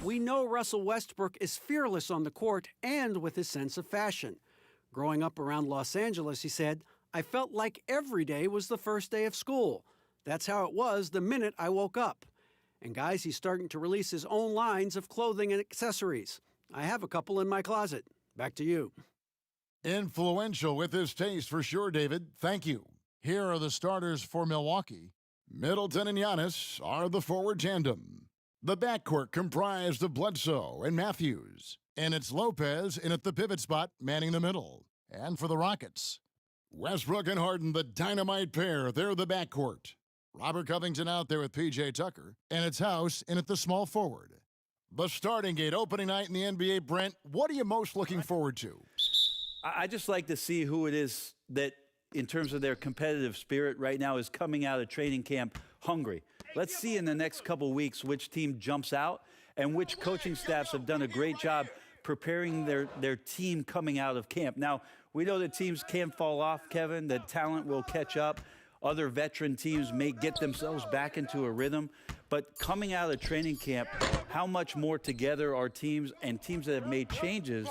We know Russell Westbrook is fearless on the court and with his sense of fashion. Growing up around Los Angeles, he said, I felt like every day was the first day of school. That's how it was the minute I woke up. And guys, he's starting to release his own lines of clothing and accessories. I have a couple in my closet. Back to you. Influential with his taste for sure, David. Thank you. Here are the starters for Milwaukee. Middleton and Giannis are the forward tandem. The backcourt comprised of Bledsoe and Matthews. And it's Lopez in at the pivot spot, manning the middle. And for the Rockets, Westbrook and Harden, the dynamite pair. They're the backcourt. Robert Covington out there with P.J. Tucker. And it's House in at the small forward. The starting gate, opening night in the NBA. Brent, what are you most looking forward to? I just like to see who it is that, in terms of their competitive spirit right now, is coming out of training camp hungry. Let's see in the next couple weeks which team jumps out and which coaching staffs have done a great job preparing their team coming out of camp. Now, we know that teams can't fall off, Kevin. That talent will catch up. Other veteran teams may get themselves back into a rhythm. But coming out of training camp, how much more together are teams, and teams that have made changes,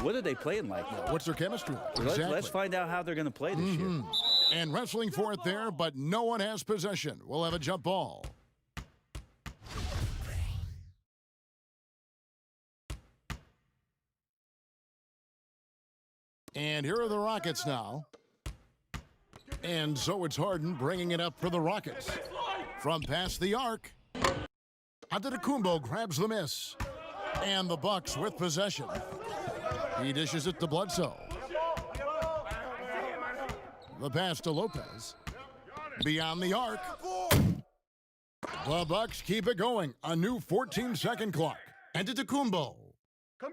what are they playing like now? What's their chemistry? Exactly. Let's find out how they're going to play this year. And wrestling for it there, but no one has possession. We'll have a jump ball. And here are the Rockets now. And so it's Harden bringing it up for the Rockets. From past the arc, Antetokounmpo grabs the miss. And the Bucks with possession. He dishes it to Bledsoe. The pass to Lopez. Beyond the arc. The Bucks keep it going. A new 14-second clock. Antetokounmpo.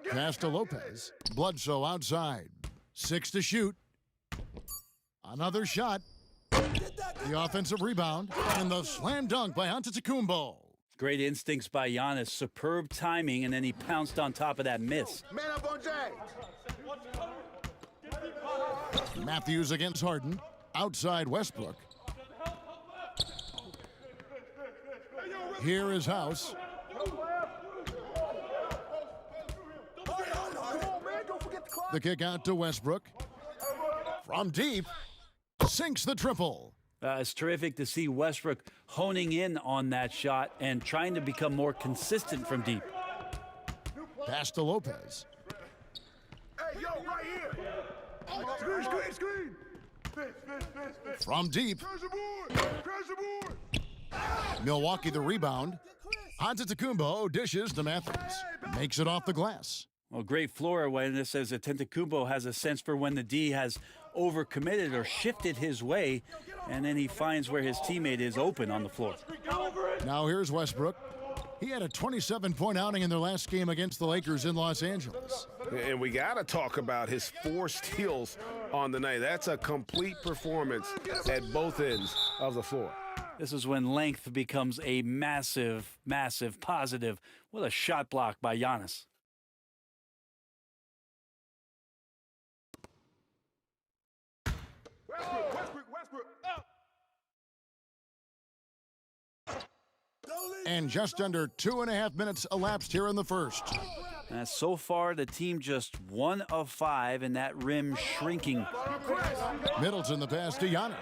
Pass to Lopez. Bledsoe outside. 6 to shoot. Another shot. The offensive rebound. And the slam dunk by Antetokounmpo. Great instincts by Giannis. Superb timing, and then he pounced on top of that miss. Man up on James. Matthews against Harden. Outside Westbrook. Here is House. The kick out to Westbrook. From deep. Sinks the triple. It's terrific to see Westbrook honing in on that shot and trying to become more consistent from deep. Pass to Lopez. Hey, yo, right here. Screen. From deep. Crash the board. Milwaukee the rebound. Antetokounmpo dishes to Matthews. Makes it off the glass. Well, great floor awareness as Antetokounmpo has a sense for when the D has overcommitted or shifted his way, and then he finds where his teammate is open on the floor. Now here's Westbrook. He had a 27-point outing in their last game against the Lakers in Los Angeles. And we got to talk about his 4 steals on the night. That's a complete performance at both ends of the floor. This is when length becomes a massive, massive positive. What a shot block by Giannis. Westbrook. And just under 2.5 minutes elapsed here in the first. So far, the team just 1 of 5, and that rim shrinking. Middleton the pass to Giannis.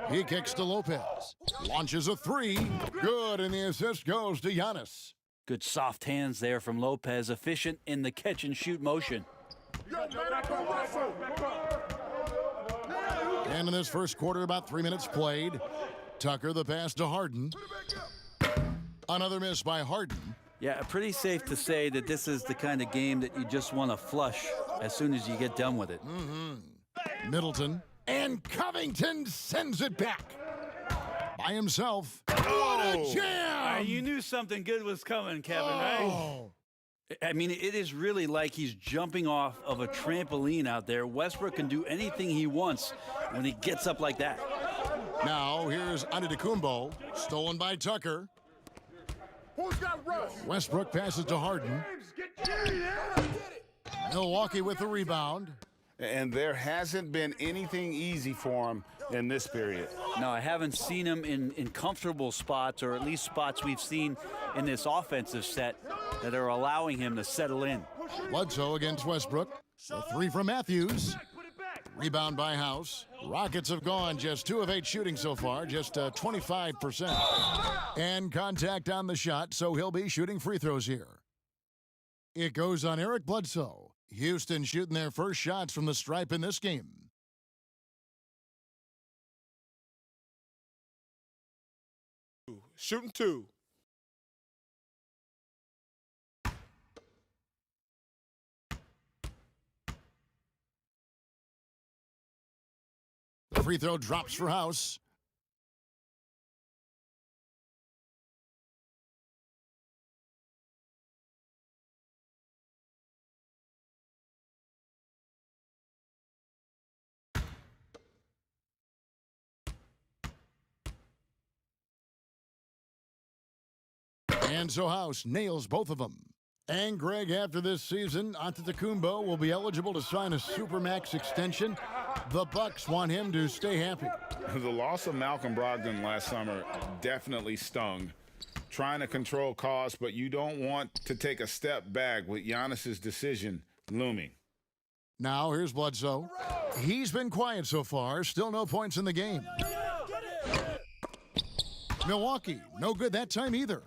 He kicks to Lopez. Launches a 3. Good, and the assist goes to Giannis. Good soft hands there from Lopez, efficient in the catch-and-shoot motion. And in this first quarter, about 3 minutes played. Tucker the pass to Harden. Another miss by Harden. Yeah, pretty safe to say that this is the kind of game that you just want to flush as soon as you get done with it. Middleton. And Covington sends it back. By himself. What a jam! You knew something good was coming, Kevin, right? I mean, it is really like he's jumping off of a trampoline out there. Westbrook can do anything he wants when he gets up like that. Now, here's Antetokounmpo, stolen by Tucker. Who's got Russ? Westbrook passes to Harden. Milwaukee with the rebound. And there hasn't been anything easy for him in this period. No, I haven't seen him in comfortable spots, or at least spots we've seen in this offensive set that are allowing him to settle in. Bledsoe against Westbrook. The three from Matthews. Rebound by House. Rockets have gone just 2 of 8 shooting so far, just 25%. And contact on the shot, so he'll be shooting free throws here. It goes on Eric Bledsoe. Houston shooting their first shots from the stripe in this game. Shooting 2. The free throw drops for House. And so House nails both of them. And Greg, after this season, Antetokounmpo will be eligible to sign a Supermax extension. The Bucks want him to stay happy. The loss of Malcolm Brogdon last summer definitely stung. Trying to control costs, but you don't want to take a step back with Giannis's decision looming. Now here's Bledsoe. He's been quiet so far. Still no points in the game. Milwaukee, no good that time either.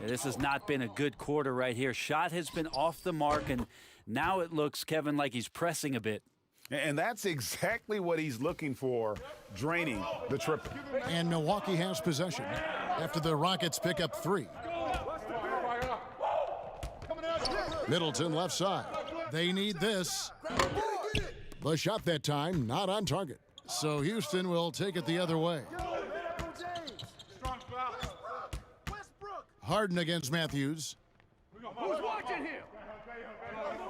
This has not been a good quarter right here. Shot has been off the mark, and now it looks, Kevin, like he's pressing a bit. And that's exactly what he's looking for, draining the triple. And Milwaukee has possession after the Rockets pick up 3. Middleton left side. They need this. The shot that time, not on target. So Houston will take it the other way. Harden against Matthews. Who's watching him?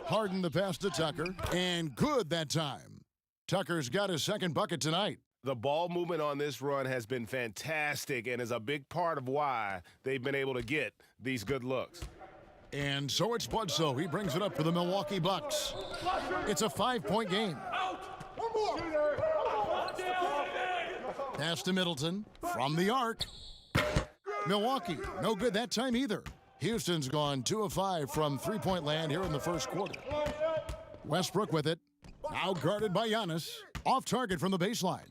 Harden the pass to Tucker. And good that time. Tucker's got his second bucket tonight. The ball movement on this run has been fantastic and is a big part of why they've been able to get these good looks. And so it's Bledsoe. He brings it up for the Milwaukee Bucks. It's a 5-point game. Pass to Middleton from the arc. Milwaukee, no good that time either. Houston's gone 2 of 5 from three-point land here in the first quarter. Westbrook with it. Now guarded by Giannis. Off target from the baseline.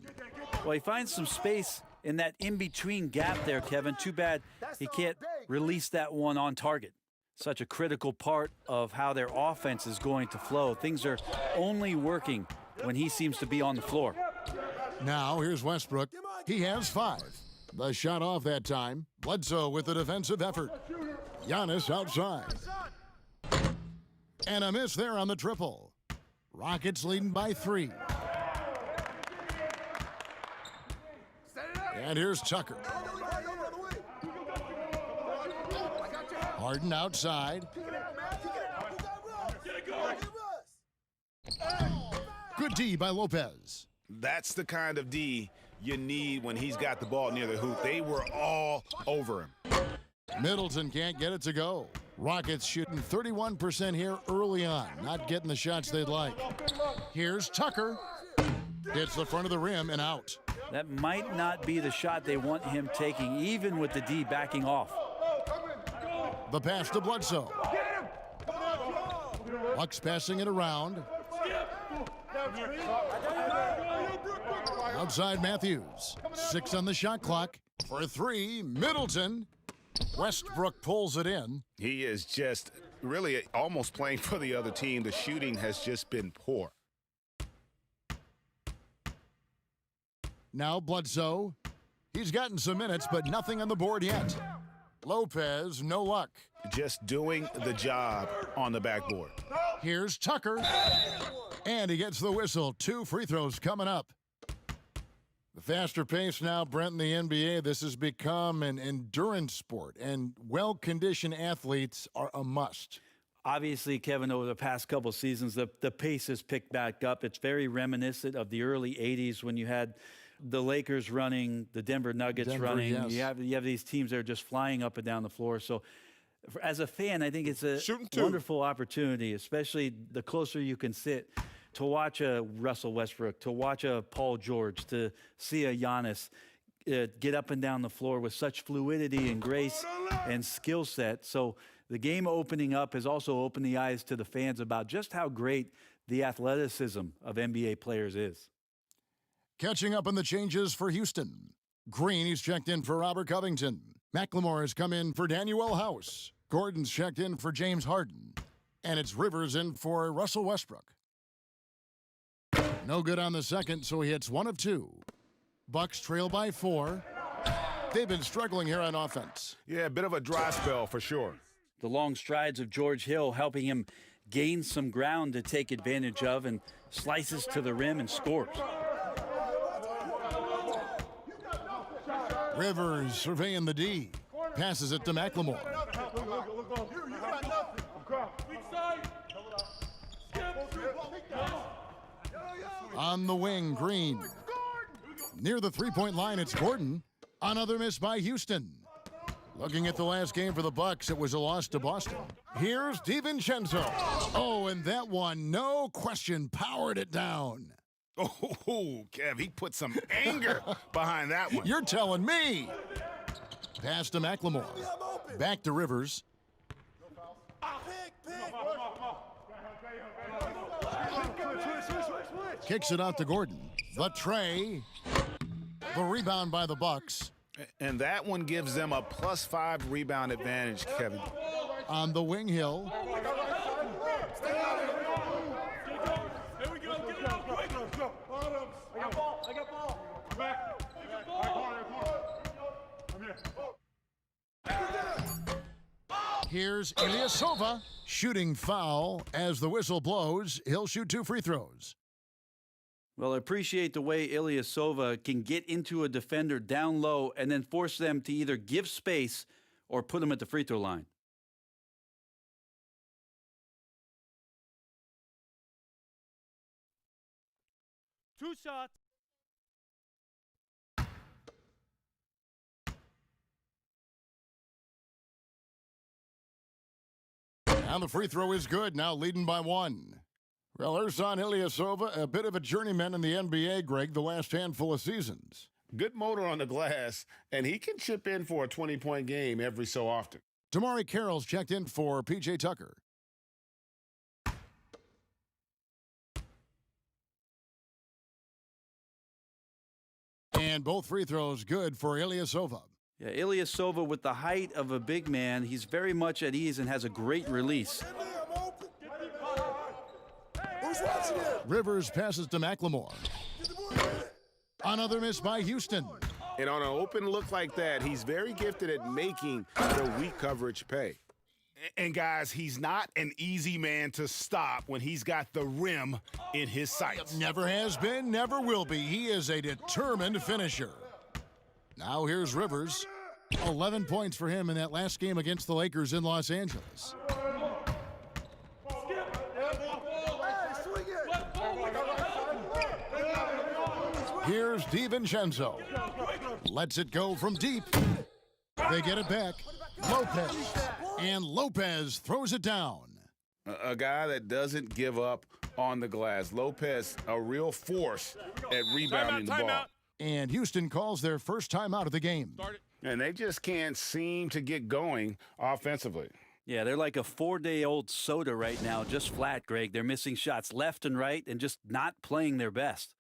Well, he finds some space in that in-between gap there, Kevin. Too bad he can't release that one on target. Such a critical part of how their offense is going to flow. Things are only working when he seems to be on the floor. Now here's Westbrook. He has 5. The shot off that time. Bledsoe with the defensive effort. Giannis outside. And a miss there on the triple. Rockets leading by 3. And here's Tucker. Harden outside. Good D by Lopez. That's the kind of D you need when he's got the ball near the hoop. They were all over him. Middleton can't get it to go. Rockets shooting 31% here early on, not getting the shots they'd like. Here's Tucker. Hits the front of the rim and out. That might not be the shot they want him taking, even with the D backing off. The pass to Bledsoe. Bucks passing it around. Outside Matthews. 6 on the shot clock. For 3, Middleton. Westbrook pulls it in. He is just really almost playing for the other team. The shooting has just been poor. Now Bledsoe. He's gotten some minutes, but nothing on the board yet. Lopez, no luck. Just doing the job on the backboard. Here's Tucker. And he gets the whistle. 2 free throws coming up. The faster pace now, Brent, in the NBA, this has become an endurance sport, and well-conditioned athletes are a must. Obviously, Kevin, over the past couple seasons, the pace has picked back up. It's very reminiscent of the early 80s when you had the Lakers running, the Denver Nuggets running. Yes. You have these teams that are just flying up and down the floor. So as a fan, I think it's a Shooting 2. wonderful opportunity, especially the closer you can sit to watch a Russell Westbrook, to watch a Paul George, to see a Giannis get up and down the floor with such fluidity and grace and skill set. So the game opening up has also opened the eyes to the fans about just how great the athleticism of NBA players is. Catching up on the changes for Houston. Green, he's checked in for Robert Covington. McLemore has come in for Danuel House. Gordon's checked in for James Harden. And it's Rivers in for Russell Westbrook. No good on the second, so he hits 1 of 2. Bucks trail by 4. They've been struggling here on offense. Yeah, a bit of a dry spell for sure. The long strides of George Hill helping him gain some ground to take advantage of, and slices to the rim and scores. Rivers surveying the D. Passes it to McLemore. On the wing, Green. Near the three-point line, it's Gordon. Another miss by Houston. Looking at the last game for the Bucks, it was a loss to Boston. Here's DiVincenzo. Oh, and that one, no question, powered it down. Oh, Kev, he put some anger behind that one. You're telling me. Pass to McLemore. Back to Rivers. Kicks it out to Gordon. The tray. The rebound by the Bucks. And that one gives them a +5 rebound advantage, Kevin. On the wing, Hill. Here's Ilyasova shooting foul. As the whistle blows, he'll shoot 2 free throws. Well, I appreciate the way Ilyasova can get into a defender down low and then force them to either give space or put them at the free throw line. Two shots. And the free throw is good, now leading by 1. Well, Ersan Ilyasova, a bit of a journeyman in the NBA, Greg, the last handful of seasons. Good motor on the glass, and he can chip in for a 20-point game every so often. Tamari Carroll's checked in for P.J. Tucker. And both free throws good for Ilyasova. Yeah, Ilyasova, with the height of a big man, he's very much at ease and has a great release. Rivers passes to McLemore. Another miss by Houston. And on an open look like that, he's very gifted at making the weak coverage pay. And guys, he's not an easy man to stop when he's got the rim in his sights. Never has been, never will be. He is a determined finisher. Now here's Rivers. 11 points for him in that last game against the Lakers in Los Angeles. Here's DiVincenzo. Lets it go from deep. They get it back. Lopez. And Lopez throws it down. A guy that doesn't give up on the glass. Lopez, a real force at rebounding the ball. And Houston calls their first timeout of the game. And they just can't seem to get going offensively. Yeah, they're like a 4-day-old soda right now, just flat, Greg. They're missing shots left and right and just not playing their best.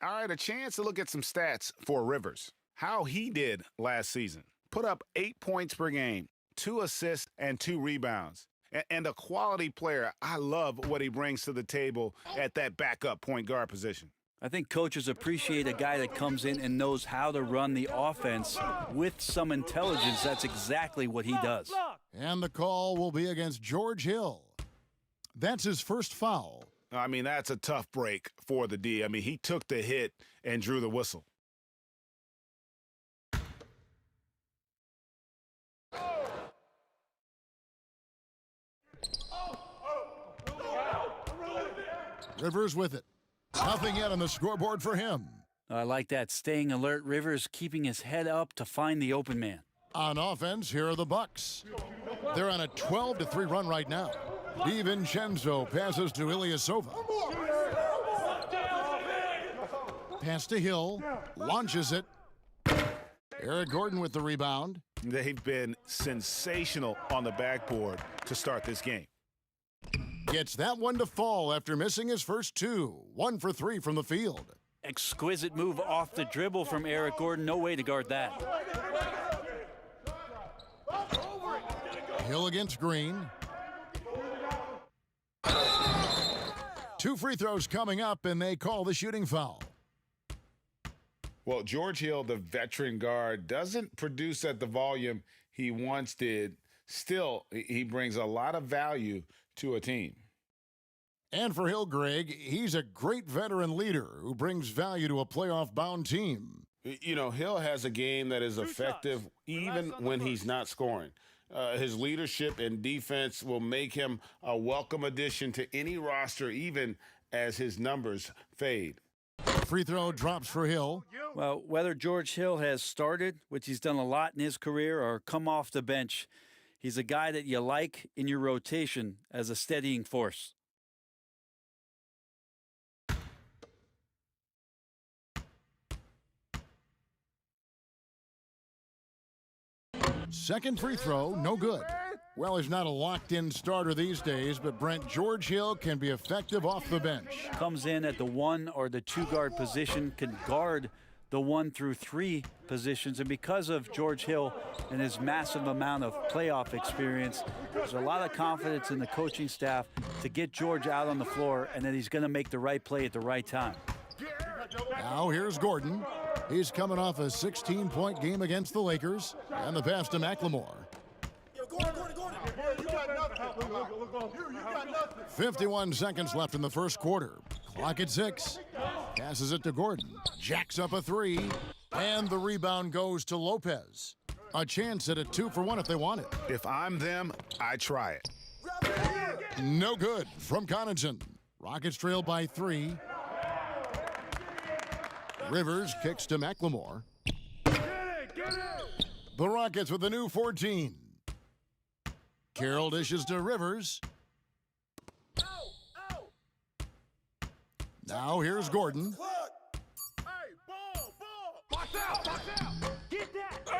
All right, a chance to look at some stats for Rivers. how he did last season. Put up 8 points per game, 2 assists, and 2 rebounds. And a quality player. I love what he brings to the table at that backup point guard position. I think coaches appreciate a guy that comes in and knows how to run the offense with some intelligence. That's exactly what he does. And the call will be against George Hill. That's his first foul. I mean, that's a tough break for the D. I mean, he took the hit and drew the whistle. Rivers with it. Nothing yet on the scoreboard for him. I like that. Staying alert. Rivers keeping his head up to find the open man. On offense, here are the Bucks. They're on a 12-3 run right now. DiVincenzo passes to Ilyasova. Pass to Hill. Launches it. Eric Gordon with the rebound. They've been sensational on the backboard to start this game. Gets that one to fall after missing his first 2. 1 for 3 from the field. Exquisite move off the dribble from Eric Gordon. No way to guard that. Hill against Green. 2 free throws coming up, and they call the shooting foul. Well, George Hill, the veteran guard, doesn't produce at the volume he once did. Still, he brings a lot of value to a team. And for Hill, Greg, he's a great veteran leader who brings value to a playoff-bound team. You know, Hill has a game that is effective even when he's not scoring. His leadership and defense will make him a welcome addition to any roster, even as his numbers fade. Free throw drops for Hill. Well, whether George Hill has started, which he's done a lot in his career, or come off the bench, he's a guy that you like in your rotation as a steadying force. Second free throw, no good. Well, he's not a locked-in starter these days, but Brent, George Hill can be effective off the bench. Comes in at the 1 or the 2 guard position, can guard the 1 through 3 positions. And because of George Hill and his massive amount of playoff experience, there's a lot of confidence in the coaching staff to get George out on the floor and that he's going to make the right play at the right time. Now here's Gordon. He's coming off a 16-point game against the Lakers. And the pass to McLemore. 51 seconds left in the first quarter. Clock at 6. Passes it to Gordon. Jacks up a 3. And the rebound goes to Lopez. A chance at a 2 for 1 if they want it. If I'm them, I try it. No good from Connaughton. Rockets trail by 3. Rivers kicks to McLemore. The Rockets with a new 14. Carroll dishes to Rivers. Now here's Gordon.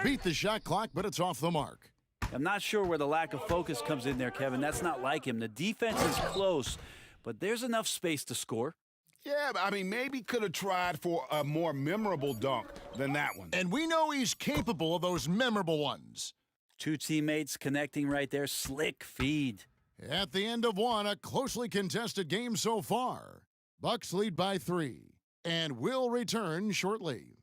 Beat the shot clock, but it's off the mark. I'm not sure where the lack of focus comes in there, Kevin. That's not like him. The defense is close, but there's enough space to score. Yeah, I mean, maybe could have tried for a more memorable dunk than that one. And we know he's capable of those memorable ones. 2 teammates connecting right there. Slick feed. At the end of 1, a closely contested game so far. Bucks lead by 3 and will return shortly.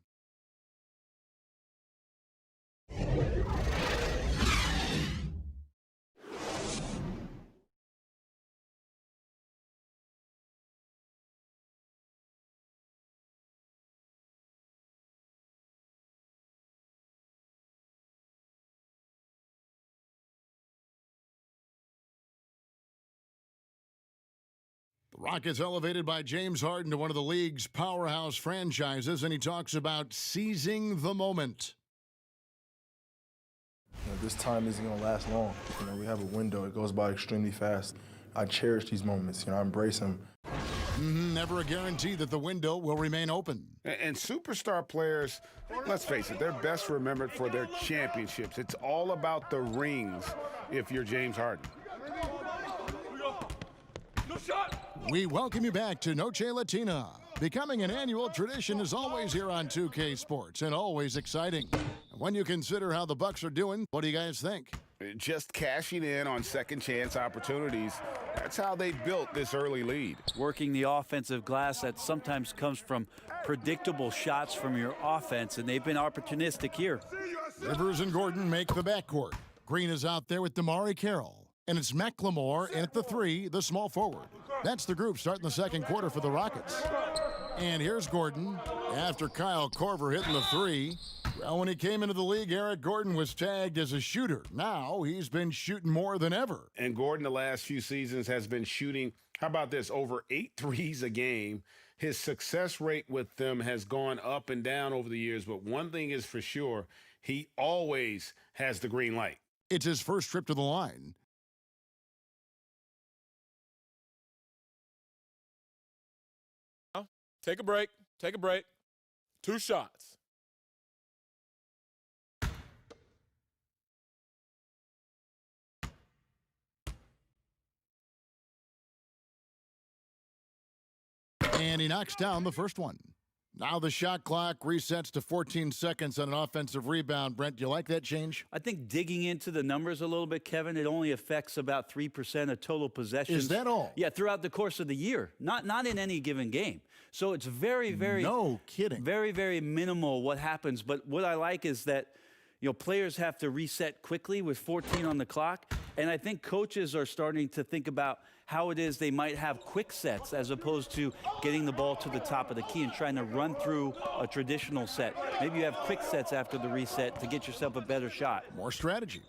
The Rockets elevated by James Harden to one of the league's powerhouse franchises, and he talks about seizing the moment. This time isn't going to last long. We have a window. It goes by extremely fast. I cherish these moments. I embrace them. Never a guarantee that the window will remain open. And superstar players, let's face it, they're best remembered for their championships. It's all about the rings if you're James Harden. We welcome you back to Noche Latina. Becoming an annual tradition is always here on 2K Sports and always exciting. When you consider how the Bucks are doing, what do you guys think? Just cashing in on second chance opportunities. That's how they built this early lead. Working the offensive glass that sometimes comes from predictable shots from your offense, and they've been opportunistic here. Rivers and Gordon make the backcourt. Green is out there with DeMarre Carroll. And it's McLemore and at the 3, the small forward. That's the group starting the second quarter for the Rockets. And here's Gordon after Kyle Korver hitting the 3. Well, when he came into the league, Eric Gordon was tagged as a shooter. Now he's been shooting more than ever. And Gordon the last few seasons has been shooting, how about this, over 8 threes a game. His success rate with them has gone up and down over the years, but one thing is for sure, he always has the green light. It's his first trip to the line. Take a break. Take a break. 2 shots. And he knocks down the first one. Now the shot clock resets to 14 seconds on an offensive rebound. Brent, do you like that change? I think digging into the numbers a little bit, Kevin, it only affects about 3% of total possessions. Is that all? Yeah, throughout the course of the year, not in any given game. So it's very, very no kidding. Very, very minimal what happens. But what I like is that, you know, players have to reset quickly with 14 on the clock. And I think coaches are starting to think about how it is they might have quick sets as opposed to getting the ball to the top of the key and trying to run through a traditional set. Maybe you have quick sets after the reset to get yourself a better shot. More strategy.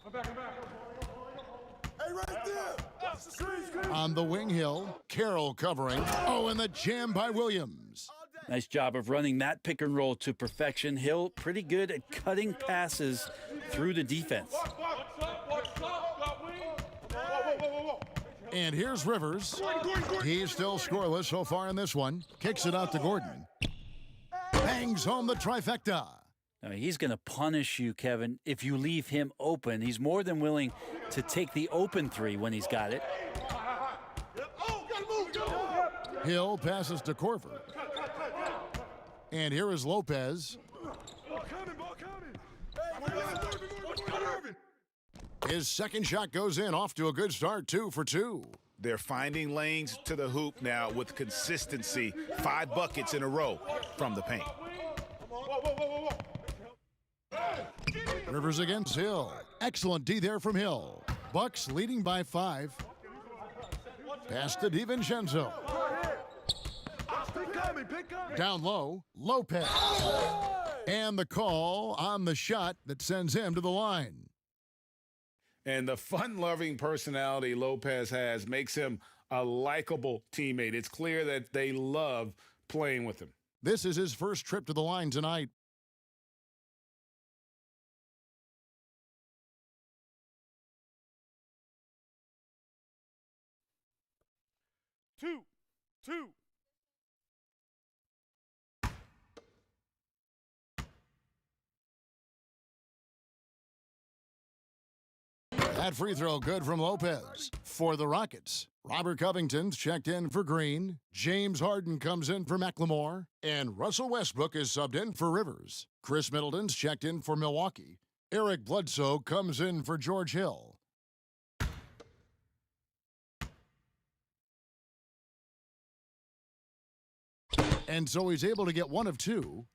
On the wing hill, Carroll covering. Oh, and the jam by Williams. Nice job of running that pick and roll to perfection. Hill pretty good at cutting passes through the defense. And here's Rivers. He's still scoreless so far in this one. Kicks it out to Gordon. Bangs home the trifecta. I mean, he's going to punish you, Kevin, if you leave him open. He's more than willing to take the open 3 when he's got it. Hill passes to Korver. And here is Lopez. His second shot goes in, off to a good start, 2 for 2. They're finding lanes to the hoop now with consistency. 5 buckets in a row from the paint. Rivers against Hill. Excellent D there from Hill. Bucks leading by 5. Pass to DiVincenzo. Down low, Lopez. And the call on the shot that sends him to the line. And the fun-loving personality Lopez has makes him a likable teammate. It's clear that they love playing with him. This is his first trip to the line tonight. Two. That free throw good from Lopez. For the Rockets, Robert Covington's checked in for Green. James Harden comes in for McLemore. And Russell Westbrook is subbed in for Rivers. Chris Middleton's checked in for Milwaukee. Eric Bledsoe comes in for George Hill. And so he's able to get 1 of 2.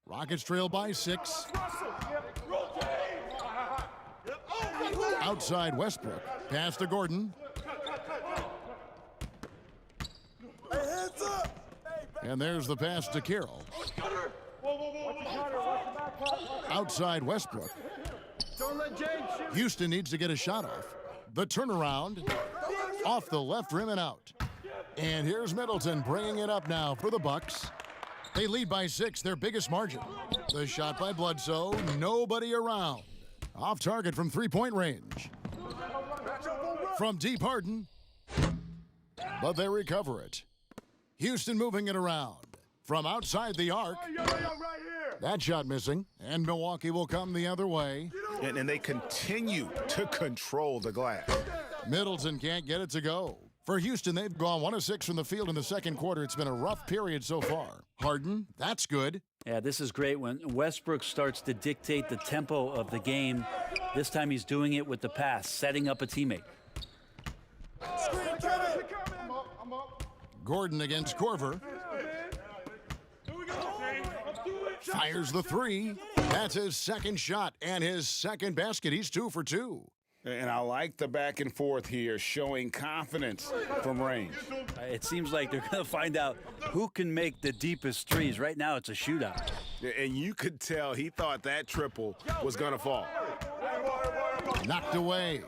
Rockets trail by 6. Outside Westbrook. Pass to Gordon. And there's the pass to Carroll. Outside Westbrook. Houston needs to get a shot off. The turnaround. Off the left rim and out. And here's Middleton bringing it up now for the Bucks. They lead by 6, their biggest margin. The shot by Bledsoe, nobody around. Off target from 3-point range. From deep, Harden. But they recover it. Houston moving it around. From outside the arc. That shot missing. And Milwaukee will come the other way. And they continue to control the glass. Middleton can't get it to go. For Houston, they've gone 1 of 6 from the field in the second quarter. It's been a rough period so far. Harden, that's good. Yeah, this is great when Westbrook starts to dictate the tempo of the game. This time he's doing it with the pass, setting up a teammate. Gordon against Corver. Fires the three. That's his second shot and his second basket. He's 2 for 2. And I like the back and forth here, showing confidence from range. It seems like they're going to find out who can make the deepest threes. Right now, it's a shootout. And you could tell he thought that triple was going to fall. Knocked away.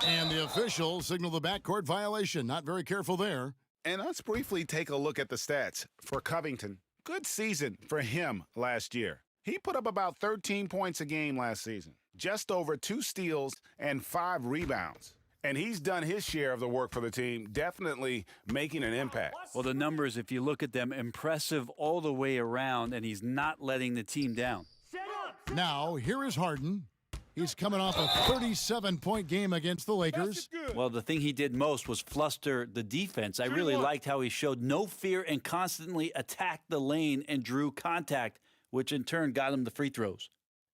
And the officials signal the backcourt violation. Not very careful there. And let's briefly take a look at the stats for Covington. Good season for him last year. He put up about 13 points a game last season, just over 2 steals and 5 rebounds. And he's done his share of the work for the team, definitely making an impact. Well, the numbers, if you look at them, impressive all the way around, and he's not letting the team down. Now, here is Harden. He's coming off a 37-point game against the Lakers. Well, the thing he did most was fluster the defense. I really liked how he showed no fear and constantly attacked the lane and drew contact, which in turn got him the free throws.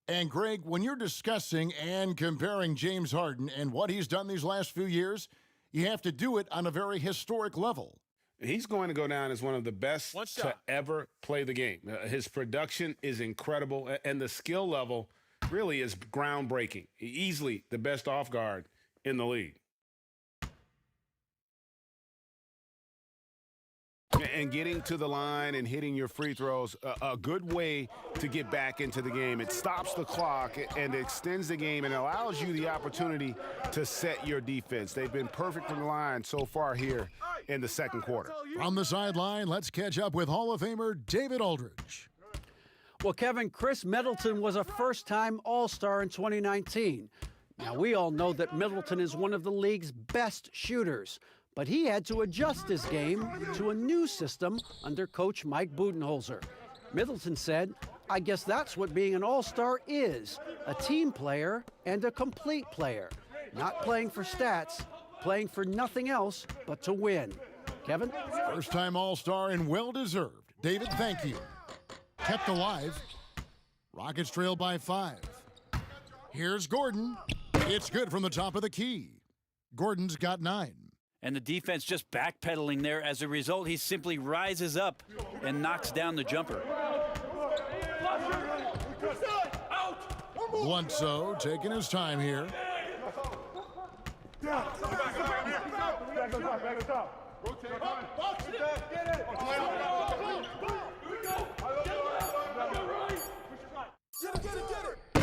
And, Greg, when you're discussing and comparing James Harden and what he's done these last few years, you have to do it on a very historic level. He's going to go down as one of the best to ever play the game. His production is incredible, and the skill level really is groundbreaking. Easily the best off guard in the league. And getting to the line and hitting your free throws, a good way to get back into the game. It stops the clock and extends the game and allows you the opportunity to set your defense. They've been perfect from the line so far here in the second quarter. From the sideline, let's catch up with Hall of Famer David Aldridge. Well, Kevin, Chris Middleton was a first-time All-Star in 2019. Now, we all know that Middleton is one of the league's best shooters, but he had to adjust his game to a new system under coach Mike Budenholzer. Middleton said, "I guess that's what being an all-star is, a team player and a complete player. Not playing for stats, playing for nothing else but to win." Kevin? First-time All-Star and well-deserved. David, thank you. Kept alive. Rockets trail by 5. Here's Gordon. It's good from the top of the key. Gordon's got 9. And the defense just backpedaling there. As a result, he simply rises up and knocks down the jumper. Bledsoe taking his time here.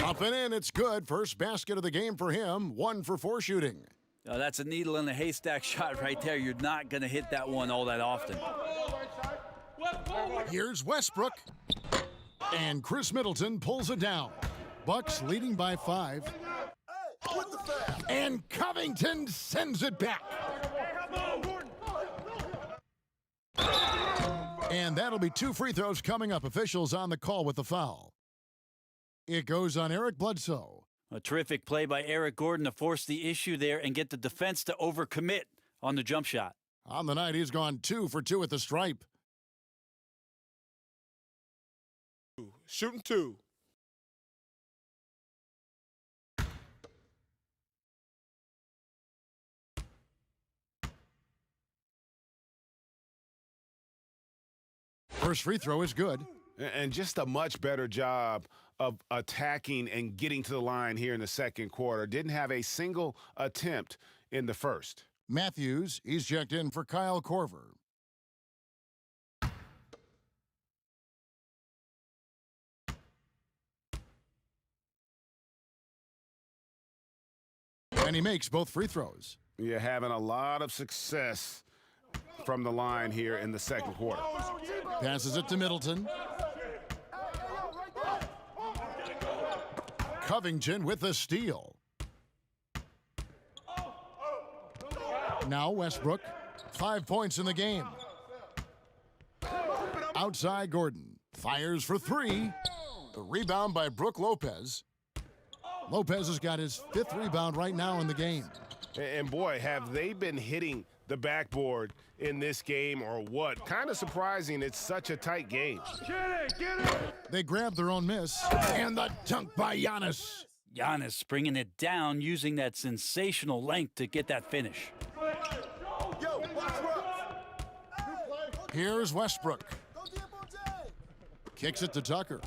Up and in, it's good. First basket of the game for him. 1 for 4 shooting. That's a needle in a haystack shot right there. You're not going to hit that one all that often. Here's Westbrook. And Chris Middleton pulls it down. Bucks leading by 5. And Covington sends it back. And that'll be 2 free throws coming up. Officials on the call with the foul. It goes on Eric Bledsoe. A terrific play by Eric Gordon to force the issue there and get the defense to overcommit on the jump shot. On the night, he's gone 2 for 2 at the stripe. Shooting 2. First free throw is good. And just a much better job of attacking and getting to the line here in the second quarter. Didn't have a single attempt in the first. Matthews, he's checked in for Kyle Korver. And he makes both free throws. You're having a lot of success from the line here in the second quarter. Passes it to Middleton. Covington with the steal. Now Westbrook, 5 points in the game. Outside Gordon, fires for 3. The rebound by Brook Lopez. Lopez has got his 5th rebound right now in the game. And boy, have they been hitting the backboard in this game or what? Kind of surprising it's such a tight game. They grab their own miss, and the dunk by Giannis. Giannis bringing it down using that sensational length to get that finish. Here's Westbrook. Kicks it to Tucker.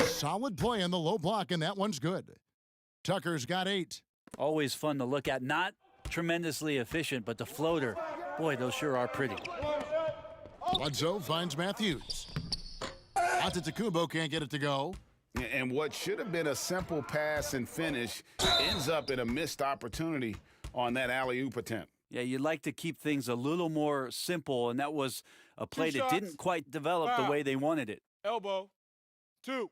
Solid play in the low block, and that one's good. Tucker's got 8. Always fun to look at. Not tremendously efficient, but the floater, boy, those sure are pretty. Bledsoe finds Matthews. Antetokounmpo can't get it to go. And what should have been a simple pass and finish ends up in a missed opportunity on that alley-oop attempt. Yeah, you'd like to keep things a little more simple, and that was a play that didn't quite develop the way they wanted it. Elbow. 2.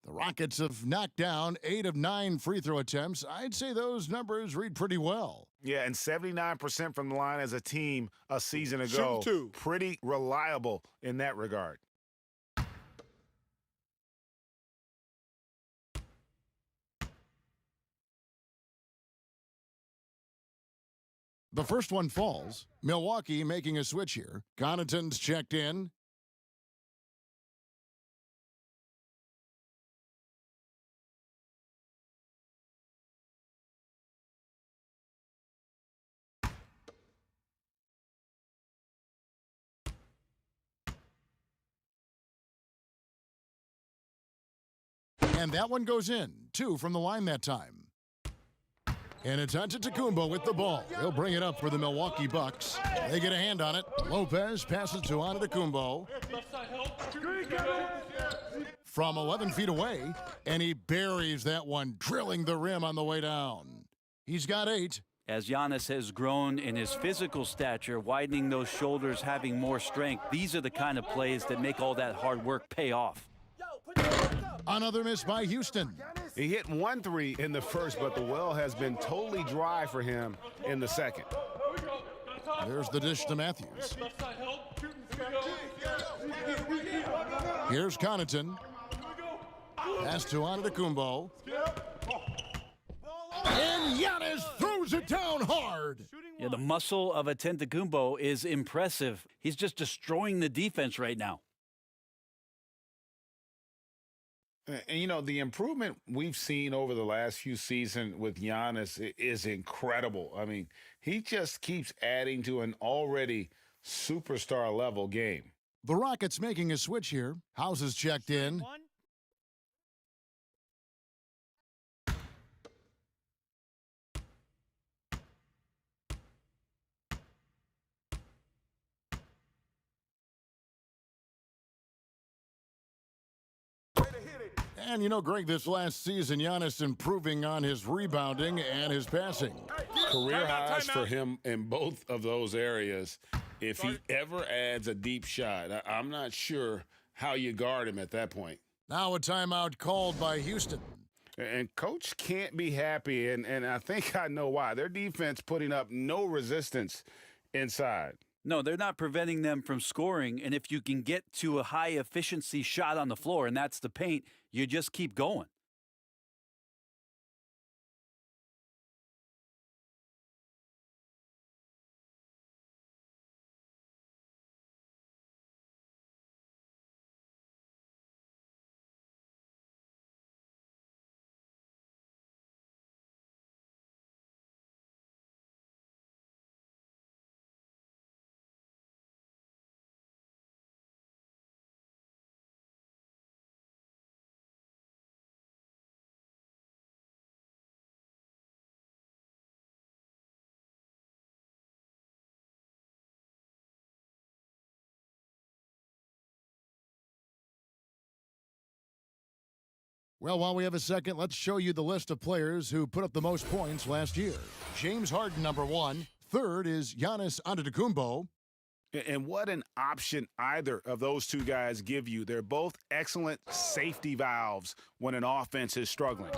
The Rockets have knocked down 8 of 9 free throw attempts. I'd say those numbers read pretty well. Yeah, and 79% from the line as a team a season ago. Shoot 2. Pretty reliable in that regard. The first one falls. Milwaukee making a switch here. Connaughton's checked in. And that one goes in. 2 from the line that time. And it's Antetokounmpo with the ball. He'll bring it up for the Milwaukee Bucks. They get a hand on it. Lopez passes to Antetokounmpo. From 11 feet away, and he buries that one, drilling the rim on the way down. He's got 8. As Giannis has grown in his physical stature, widening those shoulders, having more strength, these are the kind of plays that make all that hard work pay off. Another miss by Houston. He hit 1 3 in the first, but the well has been totally dry for him in the second. There's the dish to Matthews. Here's Connaughton. Pass to Antetokounmpo. And Giannis throws it down hard. Yeah, the muscle of Antetokounmpo is impressive. He's just destroying the defense right now. And, you know, the improvement we've seen over the last few seasons with Giannis is incredible. I mean, he just keeps adding to an already superstar level game. The Rockets making a switch here. House is checked in. And you know, Greg, this last season, Giannis improving on his rebounding and his passing. Career highs for him in both of those areas. If he ever adds a deep shot, I'm not sure how you guard him at that point. Now a timeout called by Houston. And Coach can't be happy, and I think I know why. Their defense putting up no resistance inside. No, they're not preventing them from scoring, and if you can get to a high-efficiency shot on the floor, and that's the paint, you just keep going. Well, while we have a second, let's show you the list of players who put up the most points last year. James Harden, number 1. Third is Giannis Antetokounmpo. And what an option either of those two guys give you. They're both excellent safety valves when an offense is struggling.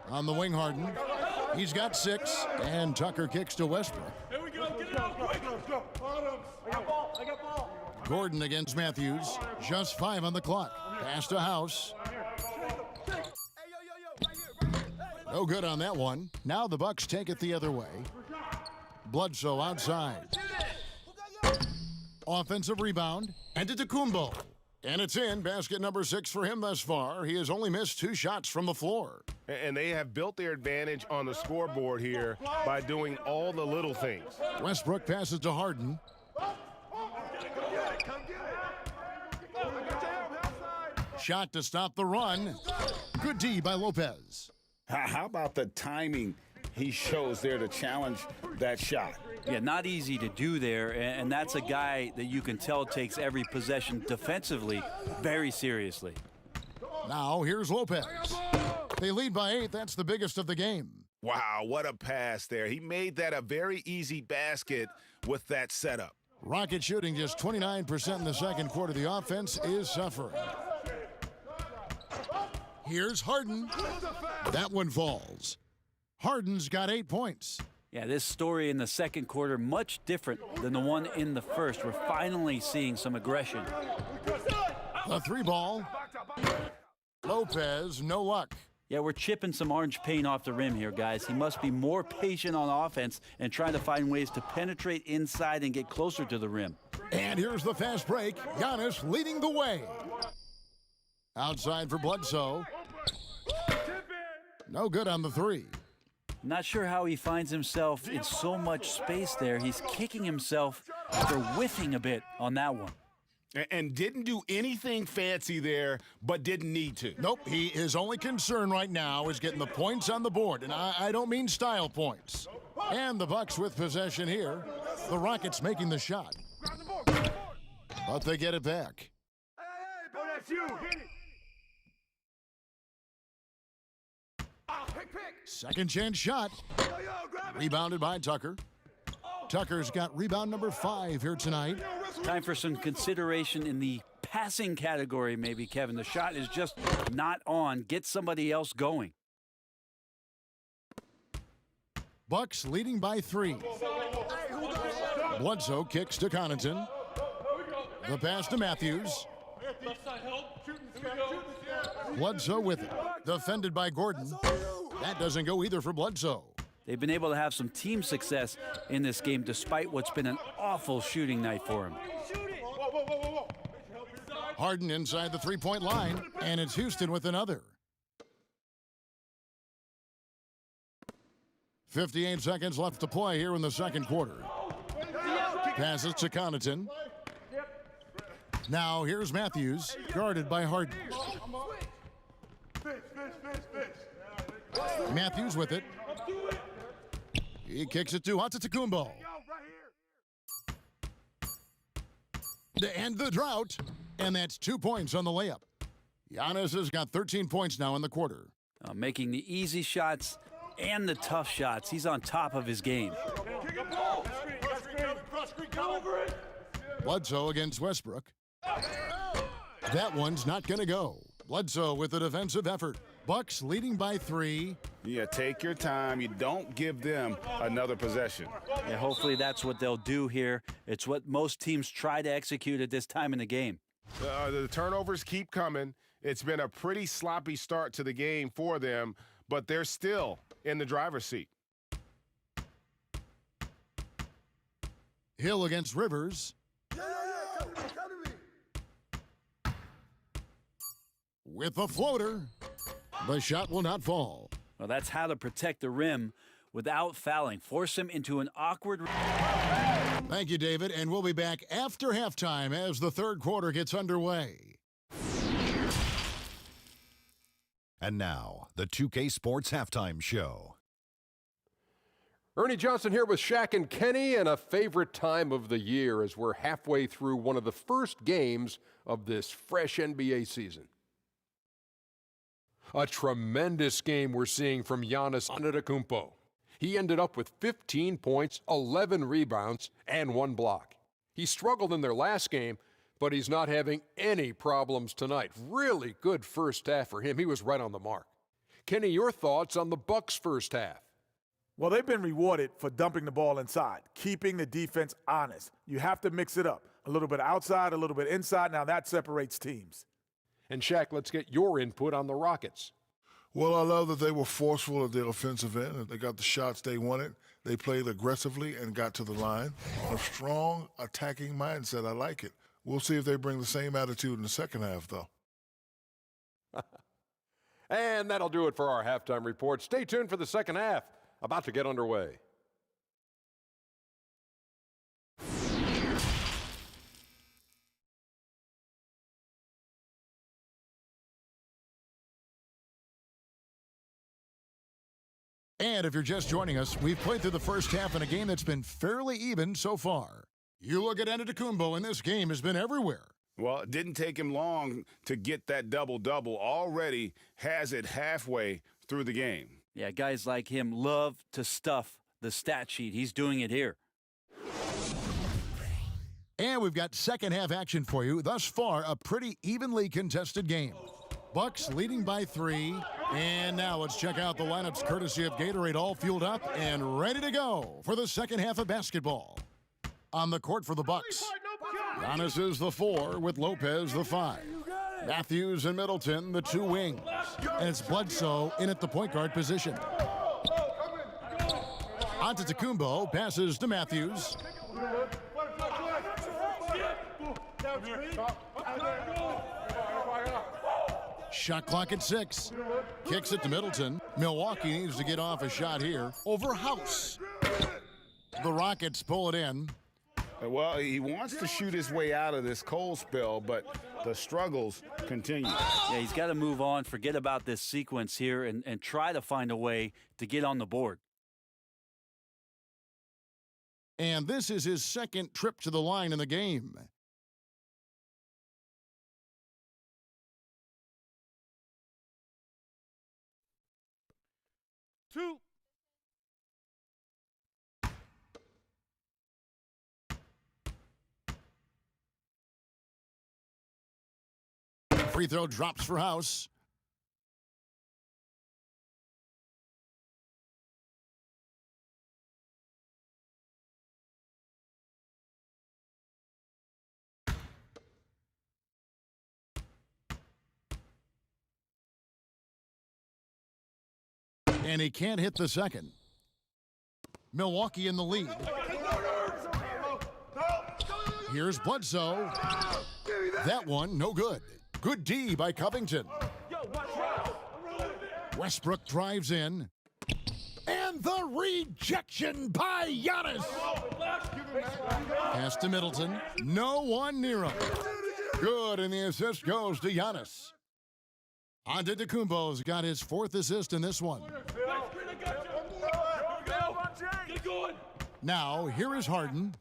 On the wing, Harden. He's got 6, and Tucker kicks to Westbrook. Here we go. Get it out quick. Let's go. I got ball. Gordon against Matthews. Just 5 on the clock. Pass to House. No good on that one. Now the Bucks take it the other way. Bledsoe outside. Offensive rebound. And to Tecumbo. And it's in. Basket number 6 for him thus far. He has only missed 2 shots from the floor. And they have built their advantage on the scoreboard here by doing all the little things. Westbrook passes to Harden. Shot to stop the run. Good D by Lopez. How about the timing he shows there to challenge that shot? Yeah, not easy to do there, and that's a guy that you can tell takes every possession defensively very seriously. Now here's Lopez. They lead by 8. That's the biggest of the game. Wow, what a pass there. He made that a very easy basket with that setup. Rocket shooting just 29% in the second quarter. The offense is suffering. Here's Harden. That one falls. Harden's got 8 points. Yeah, this story in the second quarter much different than the one in the first. We're finally seeing some aggression. The 3 ball. Lopez, no luck. Yeah, we're chipping some orange paint off the rim here, guys. He must be more patient on offense and trying to find ways to penetrate inside and get closer to the rim. And here's the fast break. Giannis leading the way. Outside for Bledsoe. No good on the 3. Not sure how he finds himself in so much space there. He's kicking himself after whiffing a bit on that one. And didn't do anything fancy there, but didn't need to. Nope, his only concern right now is getting the points on the board, and I don't mean style points. And the Bucks with possession here. The Rockets making the shot. But they get it back. That's you. Hit it. Second chance shot. Rebounded by Tucker. Tucker's got rebound number 5 here tonight. Time for some consideration in the passing category, maybe, Kevin. The shot is just not on. Get somebody else going. Bucks leading by 3. Bledsoe kicks to Connaughton. The pass to Matthews. Bledsoe with it. Defended by Gordon. That doesn't go either for Bledsoe. They've been able to have some team success in this game despite what's been an awful shooting night for him. Harden inside the 3-point line, and it's Houston with another. 58 seconds left to play here in the second quarter. Passes to Connaughton. Now here's Matthews, guarded by Harden. Matthews with it. He kicks it to Antetokounmpo. To end the drought, and that's 2 points on the layup. Giannis has got 13 points now in the quarter. Making the easy shots and the tough shots. He's on top of his game. Bledsoe against Westbrook. That one's not going to go. Bledsoe with a defensive effort. Bucks leading by 3. Yeah, take your time. You don't give them another possession. Yeah, hopefully that's what they'll do here. It's what most teams try to execute at this time in the game. The turnovers keep coming. It's been a pretty sloppy start to the game for them, but they're still in the driver's seat. Hill against Rivers. With a floater. The shot will not fall. Well, that's how to protect the rim without fouling. Force him into an awkward... Thank you, David, and we'll be back after halftime as the third quarter gets underway. And now, the 2K Sports Halftime Show. Ernie Johnson here with Shaq and Kenny, and a favorite time of the year as we're halfway through one of the first games of this fresh NBA season. A tremendous game we're seeing from Giannis Antetokounmpo. He ended up with 15 points, 11 rebounds, and 1 block. He struggled in their last game, but he's not having any problems tonight. Really good first half for him. He was right on the mark. Kenny, your thoughts on the Bucks' first half? Well, they've been rewarded for dumping the ball inside, keeping the defense honest. You have to mix it up. A little bit outside, a little bit inside. Now that separates teams. And Shaq, let's get your input on the Rockets. Well, I love that they were forceful at their offensive end. They got the shots they wanted. They played aggressively and got to the line. A strong attacking mindset. I like it. We'll see if they bring the same attitude in the second half, though. And that'll do it for our halftime report. Stay tuned for the second half, about to get underway. And if you're just joining us, we've played through the first half in a game that's been fairly even so far. You look at Antetokounmpo, and this game has been everywhere. Well, it didn't take him long to get that double-double. Already has it halfway through the game. Yeah, guys like him love to stuff the stat sheet. He's doing it here. And we've got second half action for you. Thus far, a pretty evenly contested game. Bucks leading by 3. And now let's check out the lineups courtesy of Gatorade, all fueled up and ready to go for the second half of basketball. On the court for the Bucks, Giannis is the 4 with Lopez the 5. Matthews and Middleton, the 2 wings. And it's Bledsoe in at the point guard position. Antetokounmpo passes to Matthews. Shot clock at 6. Kicks it to Middleton. Milwaukee needs to get off a shot here over House. The Rockets pull it in. Well, he wants to shoot his way out of this cold spell, but the struggles continue. Yeah, he's got to move on, forget about this sequence here, and try to find a way to get on the board. And this is his second trip to the line in the game. Two. Free throw drops for House. And he can't hit the second. Milwaukee in the lead. Here's Bledsoe. That one, no good. Good D by Covington. Westbrook drives in. And the rejection by Giannis. Pass to Middleton. No one near him. Good, and the assist goes to Giannis. Antetokounmpo's got his 4th assist in this one. Now, here is Harden.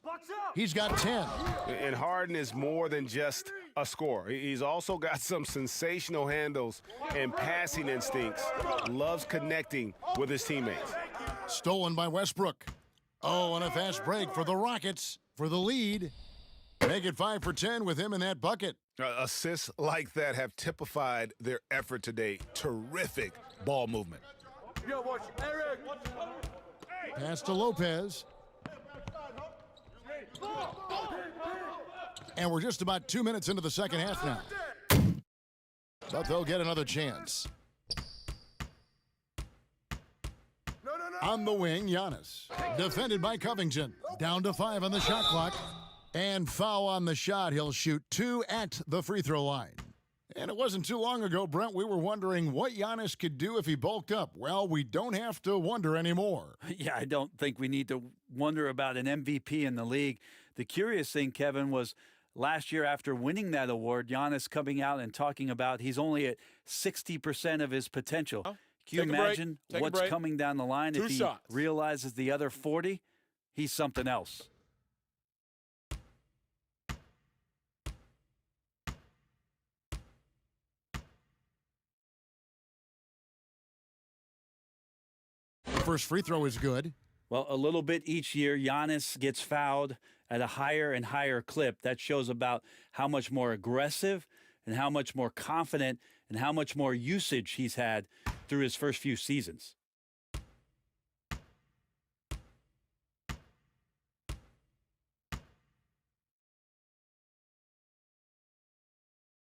He's got 10. And Harden is more than just a scorer. He's also got some sensational handles and passing instincts. Loves connecting with his teammates. Stolen by Westbrook. Oh, and a fast break for the Rockets for the lead. Make it 5 for 10 with him in that bucket. Assists like that have typified their effort today. Terrific ball movement. Pass to Lopez. And we're just about 2 minutes into the second half now. But they'll get another chance. On the wing, Giannis. Defended by Covington. Down to 5 on the shot clock. And foul on the shot. He'll shoot 2 at the free throw line. And it wasn't too long ago, Brent, we were wondering what Giannis could do if he bulked up. Well, we don't have to wonder anymore. Yeah, I don't think we need to wonder about an MVP in the league. The curious thing, Kevin, was last year after winning that award, Giannis coming out and talking about he's only at 60% of his potential. Can you imagine what's coming down the line if he realizes the other 40? He's something else. First free throw is good. Well, a little bit each year, Giannis gets fouled at a higher and higher clip. That shows about how much more aggressive and how much more confident and how much more usage he's had through his first few seasons.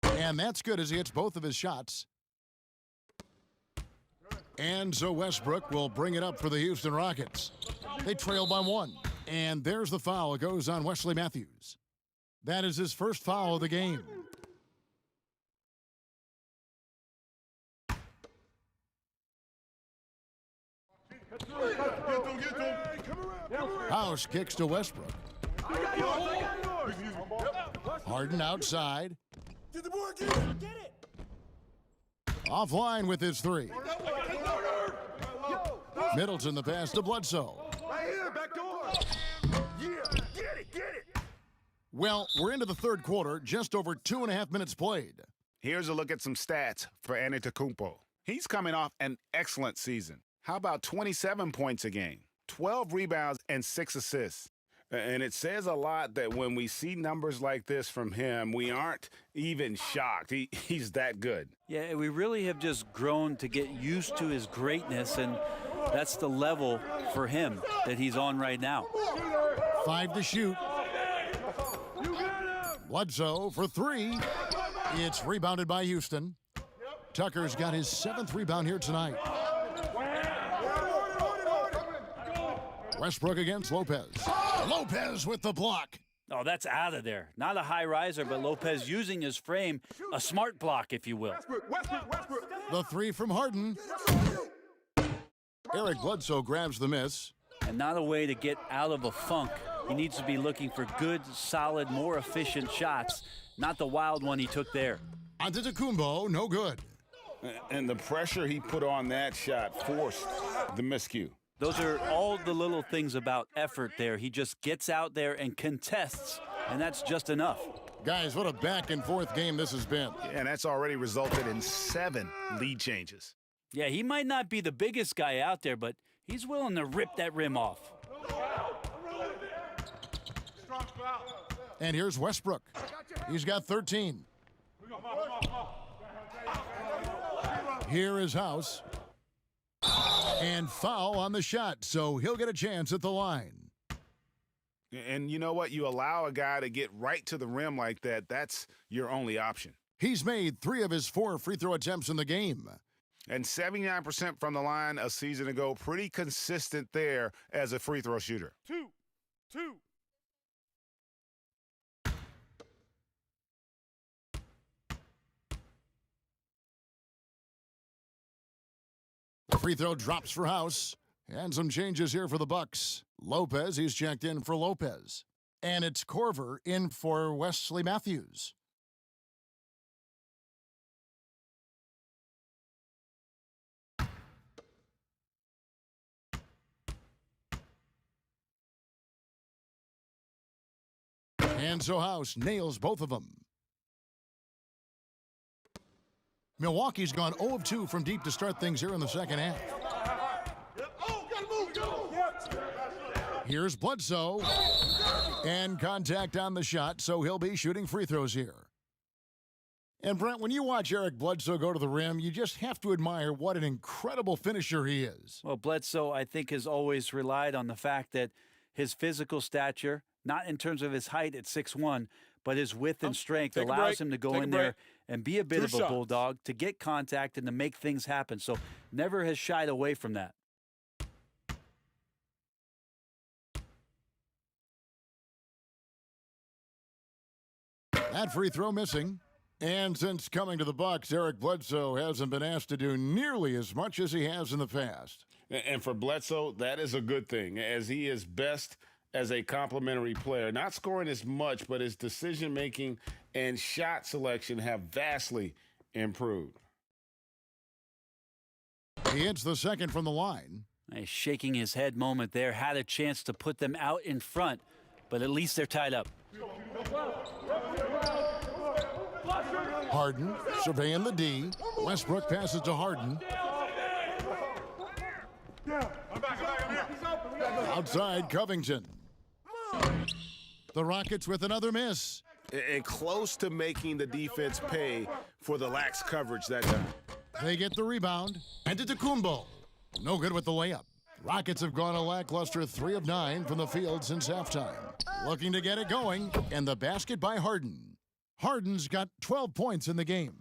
And that's good as he hits both of his shots. And so Westbrook will bring it up for the Houston Rockets. They trail by 1. And there's the foul. It goes on Wesley Matthews. That is his first foul of the game. House kicks to Westbrook. Harden outside. Offline with his 3. Middleton the pass to Bledsoe. Well, we're into the third quarter, just over 2.5 minutes played. Here's a look at some stats for Antetokounmpo. He's coming off an excellent season. How about 27 points a game, 12 rebounds, and 6 assists? And it says a lot that when we see numbers like this from him, we aren't even shocked. He's that good. Yeah, we really have just grown to get used to his greatness, and that's the level for him that he's on right now. 5 to shoot. Bledsoe for 3. It's rebounded by Houston. Tucker's got his 7th rebound here tonight. Westbrook against Lopez. Lopez with the block. Oh, that's out of there. Not a high riser, but Lopez using his frame, a smart block, if you will. The 3 from Harden. Eric Bledsoe grabs the miss. And not a way to get out of a funk. He needs to be looking for good, solid, more efficient shots, not the wild one he took there. Antetokounmpo, no good. And the pressure he put on that shot forced the miscue. Those are all the little things about effort there. He just gets out there and contests, and that's just enough. Guys, what a back-and-forth game this has been. And that's already resulted in 7 lead changes. Yeah, he might not be the biggest guy out there, but he's willing to rip that rim off. And here's Westbrook. He's got 13. Here is House. And foul on the shot, so he'll get a chance at the line. And you know what? You allow a guy to get right to the rim like that, that's your only option. He's made 3 of his 4 free throw attempts in the game. And 79% from the line a season ago, pretty consistent there as a free throw shooter. 2. The free throw drops for House. And some changes here for the Bucks. Lopez, he's checked in for Lopez. And it's Corver in for Wesley Matthews. And so House nails both of them. Milwaukee's gone 0 of 2 from deep to start things here in the second half. Here's Bledsoe. And contact on the shot, so he'll be shooting free throws here. And Brent, when you watch Eric Bledsoe go to the rim, you just have to admire what an incredible finisher he is. Well, Bledsoe, I think, has always relied on the fact that his physical stature, not in terms of his height at 6'1", but his width and strength allows him to go in there and be a bit of a bulldog, to get contact and to make things happen. So never has shied away from that. That free throw missing. And since coming to the Bucks, Eric Bledsoe hasn't been asked to do nearly as much as he has in the past. And for Bledsoe, that is a good thing, as he is best as a complementary player. Not scoring as much, but his decision-making and shot selection have vastly improved. He hits the second from the line. A shaking his head moment there. Had a chance to put them out in front, but at least they're tied up. Harden surveying the D. Westbrook passes to Harden. Outside Covington. The Rockets with another miss. And close to making the defense pay for the lax coverage that time. They get the rebound. Antetokounmpo. No good with the layup. Rockets have gone a lackluster 3 of 9 from the field since halftime. Looking to get it going, and the basket by Harden. Harden's got 12 points in the game.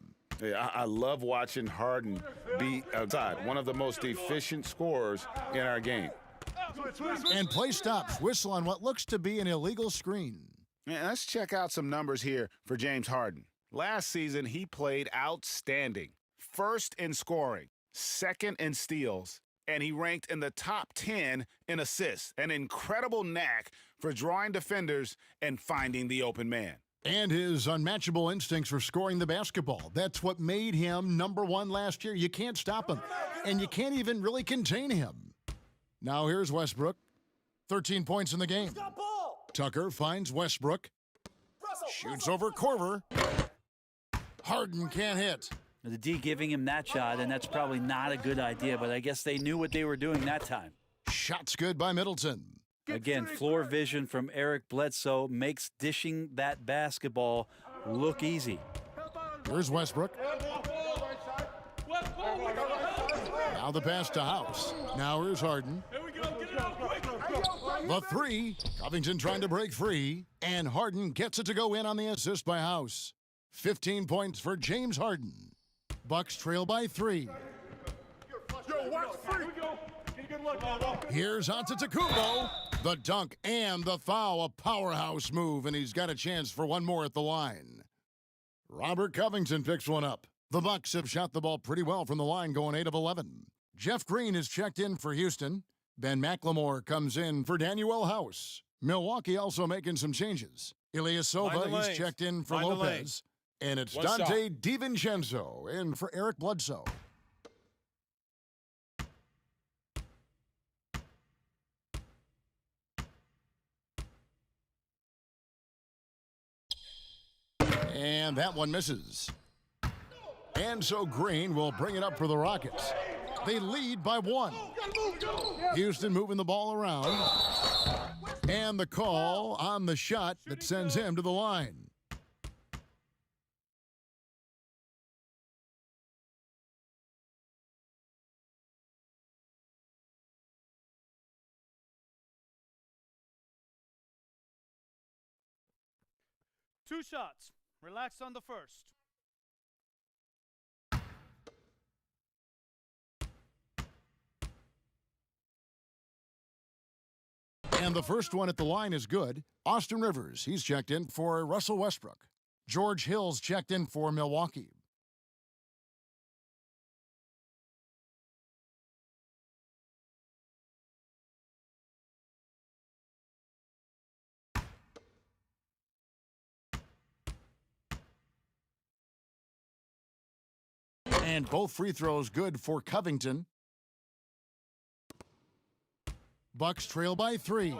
I love watching Harden be outside, one of the most efficient scorers in our game. And play stops. Whistle on what looks to be an illegal screen. Yeah, let's check out some numbers here for James Harden. Last season, he played outstanding. First in scoring, second in steals, and he ranked in the top 10 in assists. An incredible knack for drawing defenders and finding the open man. And his unmatchable instincts for scoring the basketball. That's what made him #1 last year. You can't stop him, and you can't even really contain him. Now here's Westbrook. 13 points in the game. Tucker finds Westbrook. Shoots over Korver. Harden can't hit. The D giving him that shot, and that's probably not a good idea, but I guess they knew what they were doing that time. Shots good by Middleton. Again, floor vision from Eric Bledsoe makes dishing that basketball look easy. Here's Westbrook. Now the pass to House. Now here's Harden. The three. Covington trying to break free. And Harden gets it to go in on the assist by House. 15 points for James Harden. Bucks trail by 3. Here's Antetokounmpo. The dunk and the foul, a powerhouse move, and he's got a chance for one more at the line. Robert Covington picks one up. The Bucks have shot the ball pretty well from the line, going 8 of 11. Jeff Green is checked in for Houston. Ben McLemore comes in for Daniel House. Milwaukee also making some changes. Ilyasova, he's checked in for Lopez. And it's Dante DiVincenzo in for Eric Bledsoe. And that one misses. And so Green will bring it up for the Rockets. They lead by 1. Houston moving the ball around. And the call on the shot that sends him to the line. Two shots. Relax on the first. And the first one at the line is good. Austin Rivers, he's checked in for Russell Westbrook. George Hill's checked in for Milwaukee. And both free throws good for Covington. Bucks trail by 3.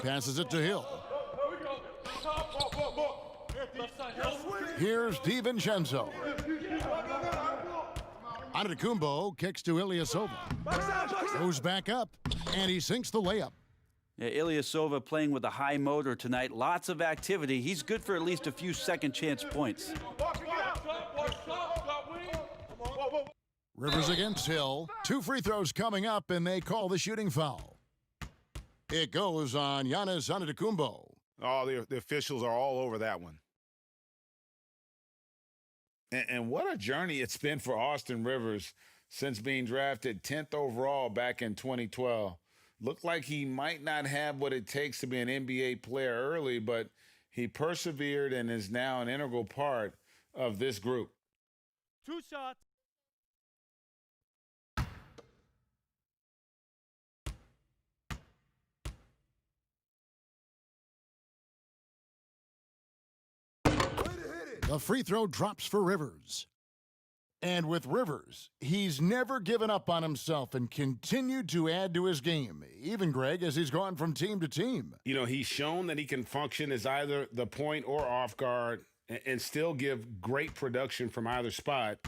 Passes it to Hill. Here's DiVincenzo. Antetokounmpo kicks to Ilyasova. Goes back up, and he sinks the layup. Yeah, Ilyasova playing with a high motor tonight. Lots of activity. He's good for at least a few second chance points. Rivers against Hill. 2 free throws coming up, and they call the shooting foul. It goes on Giannis Antetokounmpo. Oh, the officials are all over that one. And what a journey it's been for Austin Rivers since being drafted 10th overall back in 2012. Looked like he might not have what it takes to be an NBA player early, but he persevered and is now an integral part of this group. 2 shots. The free throw drops for Rivers. And with Rivers, he's never given up on himself and continued to add to his game, even, Greg, as he's gone from team to team. You know, he's shown that he can function as either the point or off guard and still give great production from either spot.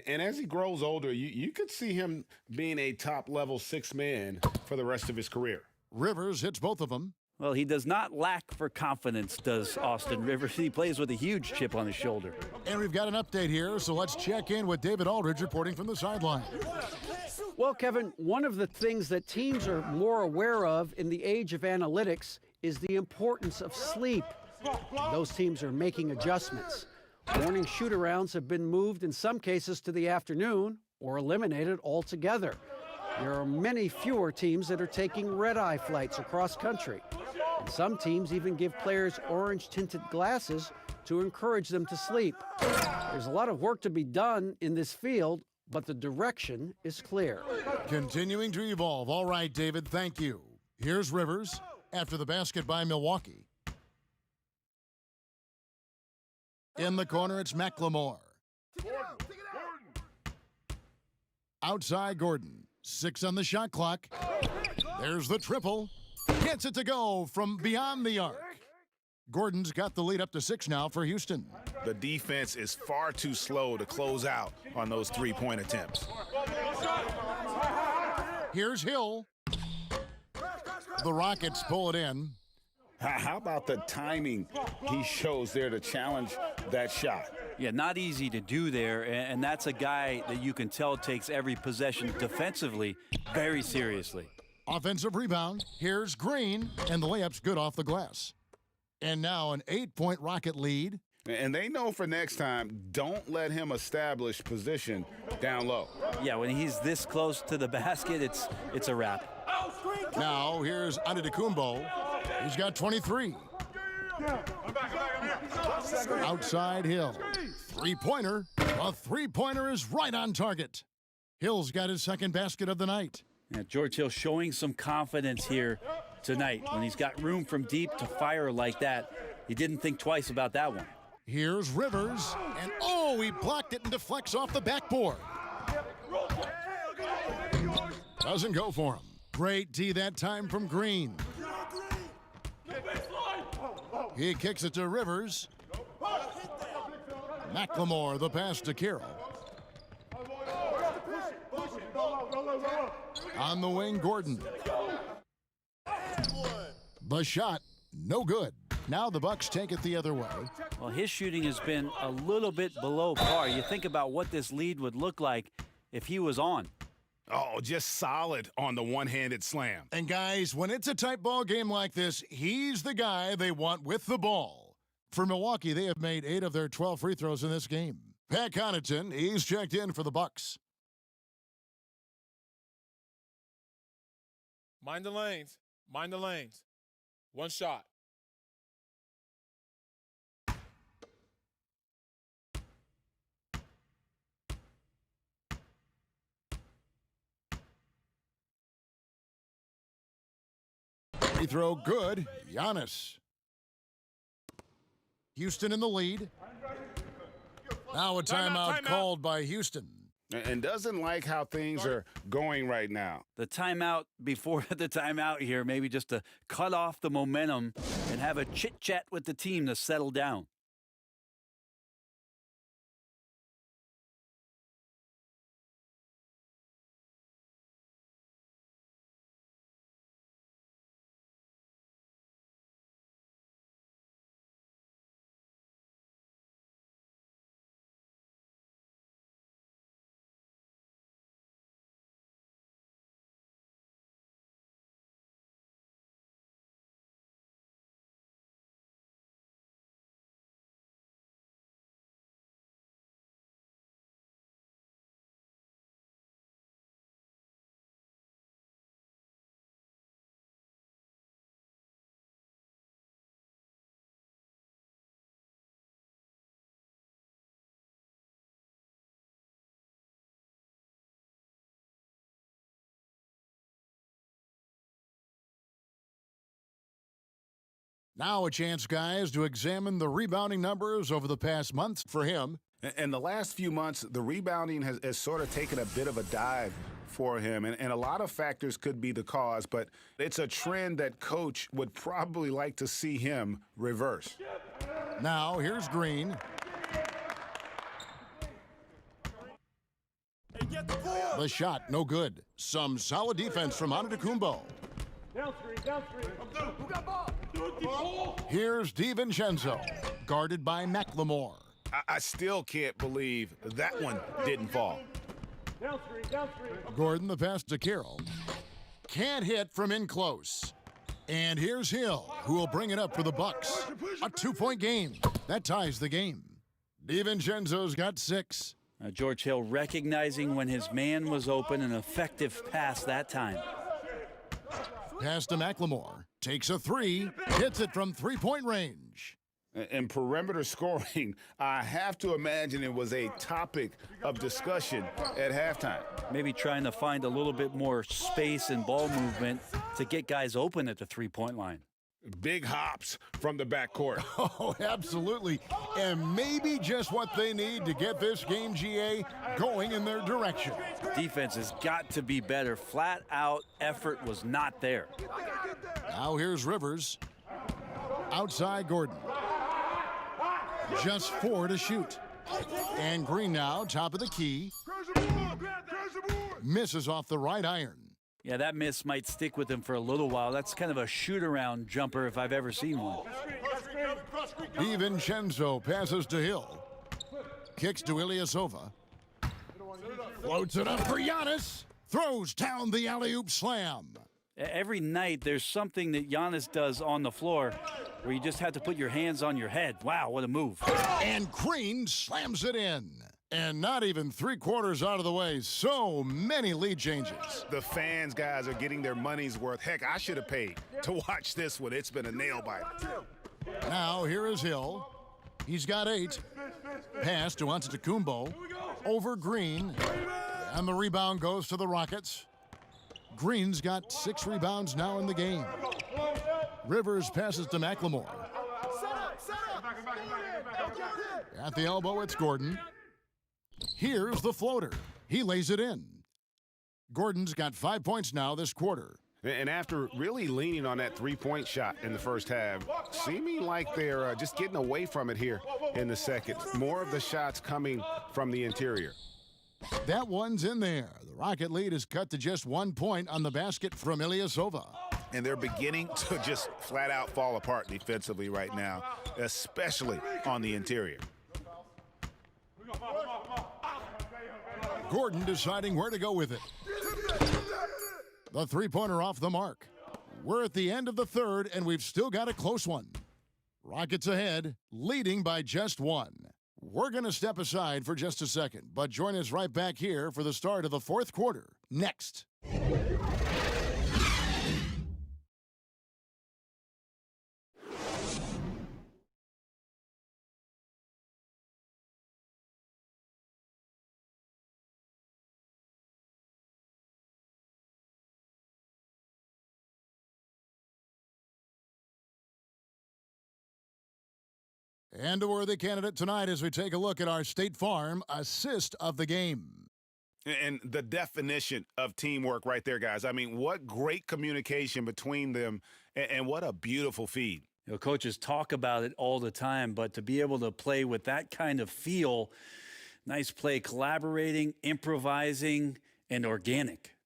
And as he grows older, you could see him being a top-level 6 man for the rest of his career. Rivers hits both of them. Well, he does not lack for confidence, does Austin Rivers. He plays with a huge chip on his shoulder. And we've got an update here, so let's check in with David Aldridge reporting from the sideline. Well, Kevin, one of the things that teams are more aware of in the age of analytics is the importance of sleep. Those teams are making adjustments. Morning shoot-arounds have been moved in some cases to the afternoon or eliminated altogether. There are many fewer teams that are taking red-eye flights across country. And some teams even give players orange-tinted glasses to encourage them to sleep. There's a lot of work to be done in this field, but the direction is clear. Continuing to evolve. All right, David, thank you. Here's Rivers after the basket by Milwaukee. In the corner, it's McLemore. Outside, Gordon. 6 on the shot clock. There's the triple. Gets it to go from beyond the arc. Gordon's got the lead up to 6 now for Houston. The defense is far too slow to close out on those three-point attempts. Here's Hill. The Rockets pull it in. How about the timing he shows there to challenge that shot? Yeah, not easy to do there, and that's a guy that you can tell takes every possession defensively very seriously. Offensive rebound. Here's Green, and the layup's good off the glass. And now an 8-point Rocket lead. And they know for next time, don't let him establish position down low. Yeah, when he's this close to the basket, it's a wrap. Now here's Antetokounmpo. He's got 23. Outside Hill. Three-pointer. A three-pointer is right on target. Hill's got his second basket of the night. Yeah, George Hill showing some confidence here tonight. When he's got room from deep to fire like that, he didn't think twice about that one. Here's Rivers, and oh, he blocked it and deflects off the backboard. Doesn't go for him. Great D that time from Green. He kicks it to Rivers. McLemore, the pass to Carroll. On the wing, Gordon. The shot, no good. Now the Bucks take it the other way. Well, his shooting has been a little bit below par. You think about what this lead would look like if he was on. Oh, just solid on the one-handed slam. And guys, when it's a tight ball game like this, he's the guy they want with the ball. For Milwaukee, they have made 8 of their 12 free throws in this game. Pat Connaughton, he's checked in for the Bucks. Mind the lanes. Mind the lanes. One shot. Free throw good. Giannis. Houston in the lead. Now a timeout called by Houston. And doesn't like how things are going right now. The timeout before the timeout here, maybe just to cut off the momentum and have a chit-chat with the team to settle down. Now a chance, guys, to examine the rebounding numbers over the past month for him. In the last few months, the rebounding has sort of taken a bit of a dive for him, and a lot of factors could be the cause, but it's a trend that Coach would probably like to see him reverse. Now here's Green. The shot, no good. Some solid defense from Antetokounmpo. Down screen. Who got ball? Here's DiVincenzo, guarded by McLemore. I still can't believe that one didn't fall. Down screen. Gordon, the pass to Carroll. Can't hit from in close. And here's Hill, who will bring it up for the Bucks. A 2-point game. That ties the game. DiVincenzo's got 6. George Hill recognizing when his man was open, an effective pass that time. Pass to McLemore. Takes a 3. Hits it from three-point range. And perimeter scoring, I have to imagine it was a topic of discussion at halftime. Maybe trying to find a little bit more space and ball movement to get guys open at the three-point line. Big hops from the backcourt. Oh, absolutely. And maybe just what they need to get this game, GA, going in their direction. Defense has got to be better. Flat out effort was not there. Now here's Rivers. Outside Gordon. Just 4 to shoot. And Green now, top of the key. Misses off the right iron. Yeah, that miss might stick with him for a little while. That's kind of a shoot-around jumper if I've ever seen one. DiVincenzo passes to Hill. Kicks to Ilyasova. Floats it up for Giannis. Throws down the alley-oop slam. Every night there's something that Giannis does on the floor where you just have to put your hands on your head. Wow, what a move. And Green slams it in. And not even 3/4 out of the way. So many lead changes. The fans, guys, are getting their money's worth. Heck, I should have paid to watch this one. It's been a nail-biter. Now here is Hill. He's got 8. Pass to Antetokounmpo. Over Green. And the rebound goes to the Rockets. Green's got 6 rebounds now in the game. Rivers passes to McLemore. At the elbow, it's Gordon. Here's the floater. He lays it in. Gordon's got 5 points now this quarter. And after really leaning on that three-point shot in the first half, seeming like they're just getting away from it here in the second. More of the shots coming from the interior. That one's in there. The Rocket lead is cut to just 1 point on the basket from Ilyasova. And they're beginning to just flat out fall apart defensively right now, especially on the interior. Gordon deciding where to go with it. The three-pointer off the mark. We're at the end of the third, and we've still got a close one. Rockets ahead, leading by just 1. We're going to step aside for just a second, but join us right back here for the start of the fourth quarter. Next. And a worthy candidate tonight as we take a look at our State Farm assist of the game. And the definition of teamwork right there, guys. I mean, what great communication between them, and what a beautiful feed. You know, coaches talk about it all the time, but to be able to play with that kind of feel, nice play, collaborating, improvising, and organic.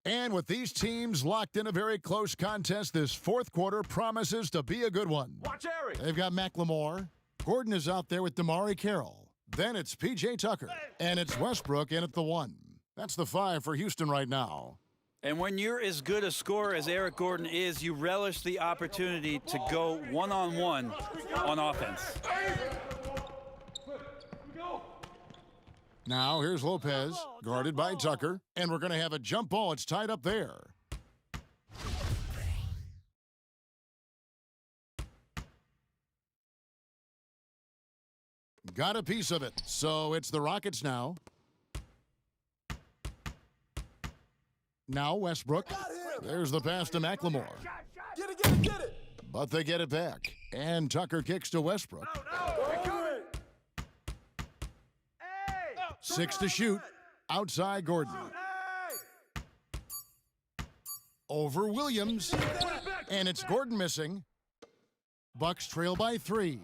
And with these teams locked in a very close contest, this fourth quarter promises to be a good one. Watch Eric. They've got McLemore. Gordon is out there with Damari Carroll. Then it's P.J. Tucker. And it's Westbrook in at the 1. That's the 5 for Houston right now. And when you're as good a scorer as Eric Gordon is, you relish the opportunity to go one-on-one on offense. Now here's Lopez, guarded by Tucker, and we're going to have a jump ball. It's tied up there. Got a piece of it, so it's the Rockets now. Now Westbrook. There's the pass to McLemore. Get it. But they get it back, and Tucker kicks to Westbrook. 6 to shoot. Outside Gordon. Over Williams. And it's Gordon missing. Bucks trail by 3.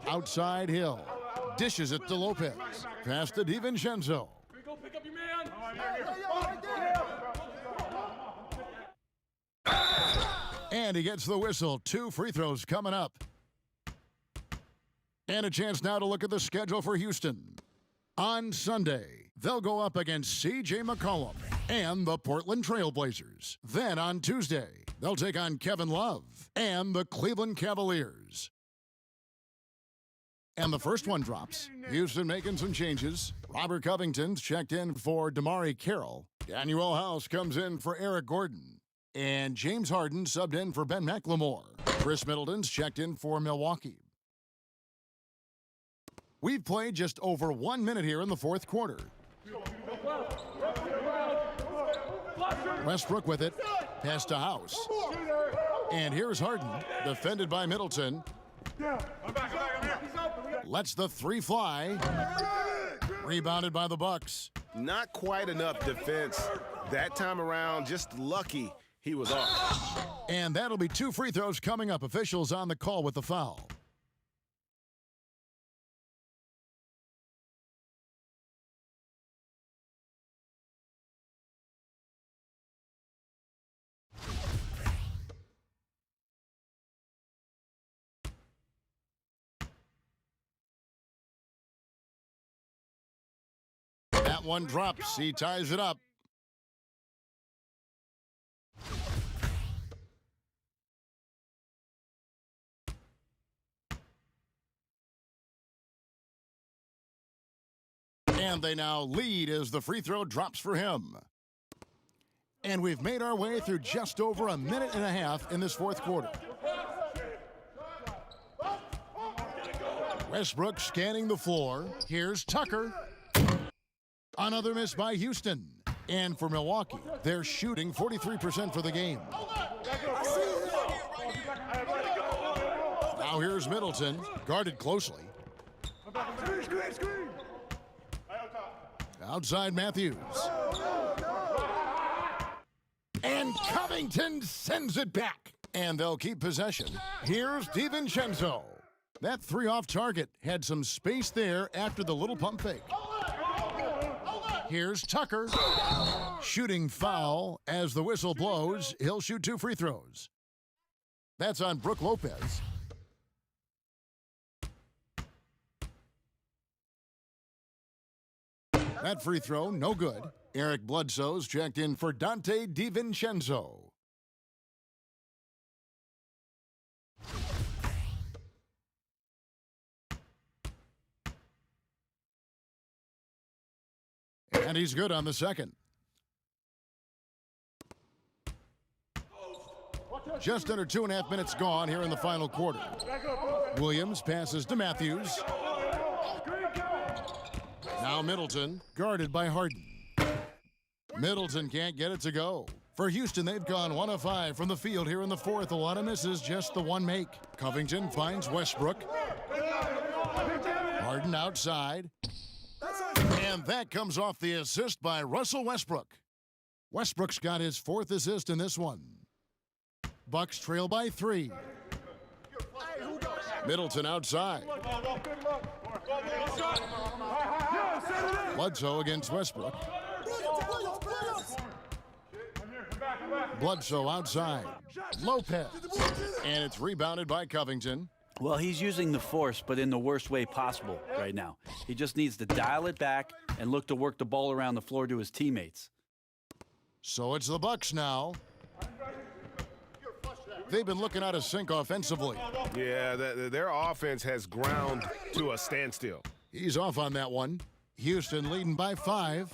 Outside Hill. Dishes it to Lopez. Pass to DiVincenzo. Pick up your man. And he gets the whistle. 2 free throws coming up. And a chance now to look at the schedule for Houston. On Sunday, they'll go up against C.J. McCollum and the Portland Trail Blazers. Then on Tuesday, They'll take on Kevin Love and the Cleveland Cavaliers. And the first one drops. Houston making some changes. Robert Covington's checked in for Damari Carroll. Daniel House comes in for Eric Gordon. And James Harden subbed in for Ben McLemore. Chris Middleton's checked in for Milwaukee. We've played just over 1 minute here in the fourth quarter. Westbrook with it. Pass to House. And here's Harden, defended by Middleton. Lets the three fly. Rebounded by the Bucks. Not quite enough defense that time around. Just lucky he was off. And that'll be 2 free throws coming up. Officials on the call with the foul. That one drops. He ties it up. And they now lead as the free throw drops for him. And we've made our way through just over a minute and a half in this fourth quarter. Westbrook scanning the floor. Here's Tucker. Another miss by Houston. And for Milwaukee, they're shooting 43% for the game. Now here's Middleton, guarded closely. Outside Matthews. And Covington sends it back. And they'll keep possession. Here's DiVincenzo. That three off target had some space there after the little pump fake. Here's Tucker. Shooting foul as the whistle blows. He'll shoot 2 free throws. That's on Brook Lopez. That free throw, no good. Eric Bledsoe's checked in for Dante DiVincenzo. And he's good on the second. Just under 2.5 minutes gone here in the final quarter. Williams passes to Matthews. Now Middleton, guarded by Harden. Middleton can't get it to go. For Houston, they've gone 1 of 5 from the field here in the fourth. A lot of misses, just the one make. Covington finds Westbrook. Harden outside. And that comes off the assist by Russell Westbrook. Westbrook's got his 4th assist in this one. Bucks trail by 3. Middleton outside. Bledsoe against Westbrook. Bledsoe outside. Lopez. And it's rebounded by Covington. Well, he's using the force, but in the worst way possible right now. He just needs to dial it back and look to work the ball around the floor to his teammates. So it's the Bucks now. They've been looking out of sync offensively. Yeah, their offense has ground to a standstill. He's off on that one. Houston leading by 5.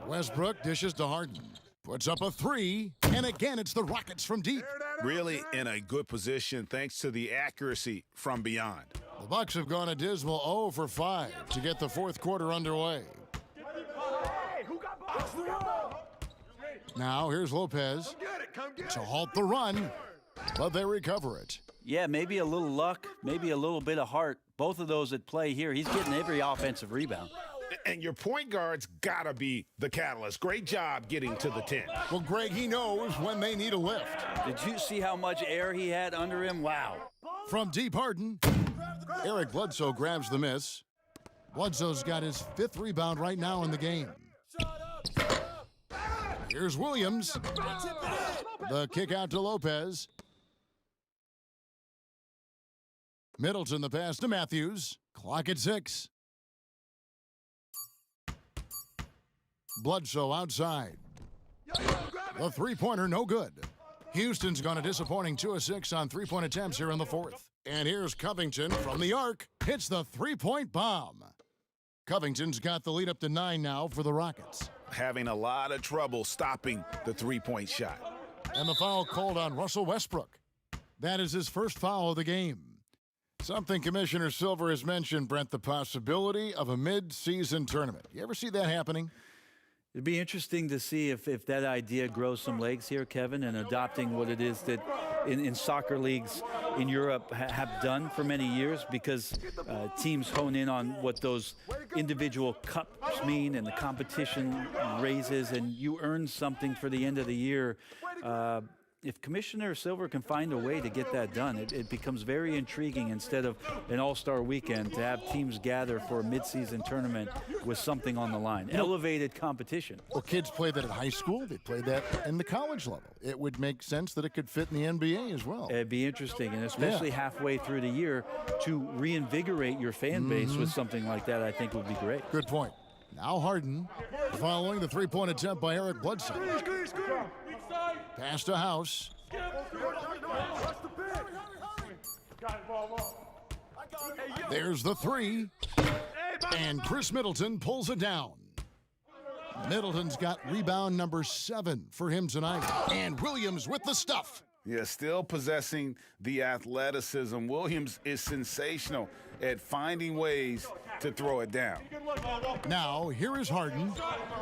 Westbrook dishes to Harden. Puts up a 3. And again, it's the Rockets from deep. Really in a good position thanks to the accuracy from beyond. The Bucks have gone a dismal 0 for 5 to get the fourth quarter underway. Now here's Lopez to halt the run, but they recover it. Yeah, maybe a little luck, maybe a little bit of heart. Both of those at play here. He's getting every offensive rebound. And your point guard's got to be the catalyst. Great job getting to the 10. Well, Greg, he knows when they need a lift. Did you see how much air he had under him? Wow. From deep Harden, Eric Bledsoe grabs the miss. Bledsoe's got his 5th rebound right now in the game. Here's Williams. The kick out to Lopez. Middleton the pass to Matthews. Clock at 6. Bledsoe outside. The three-pointer no good. Houston's gone a disappointing 2 of 6 on three-point attempts here in the fourth. And here's Covington from the arc. Hits the three-point bomb. Covington's got the lead up to 9 now for the Rockets. Having a lot of trouble stopping the three-point shot. And the foul called on Russell Westbrook. That is his first foul of the game. Something Commissioner Silver has mentioned, Brent, the possibility of a mid-season tournament. You ever see that happening? It'd be interesting to see if that idea grows some legs here, Kevin, and adopting what it is that in soccer leagues in Europe have done for many years, because teams hone in on what those individual cups mean and the competition raises, and you earn something for the end of the year. If Commissioner Silver can find a way to get that done, it becomes very intriguing instead of an all-star weekend to have teams gather for a mid-season tournament with something on the line. Elevated competition. Well, kids play that at high school. They play that in the college level. It would make sense that it could fit in the NBA as well. It'd be interesting, and especially halfway through the year, to reinvigorate your fan base with something like that, I think would be great. Good point. Now Harden, following the three-point attempt by Eric Bledsoe. Pass to House. There's the three. And Chris Middleton pulls it down. Middleton's got rebound number 7 for him tonight. And Williams with the stuff. Yeah, still possessing the athleticism. Williams is sensational at finding ways to throw it down. Now, here is Harden.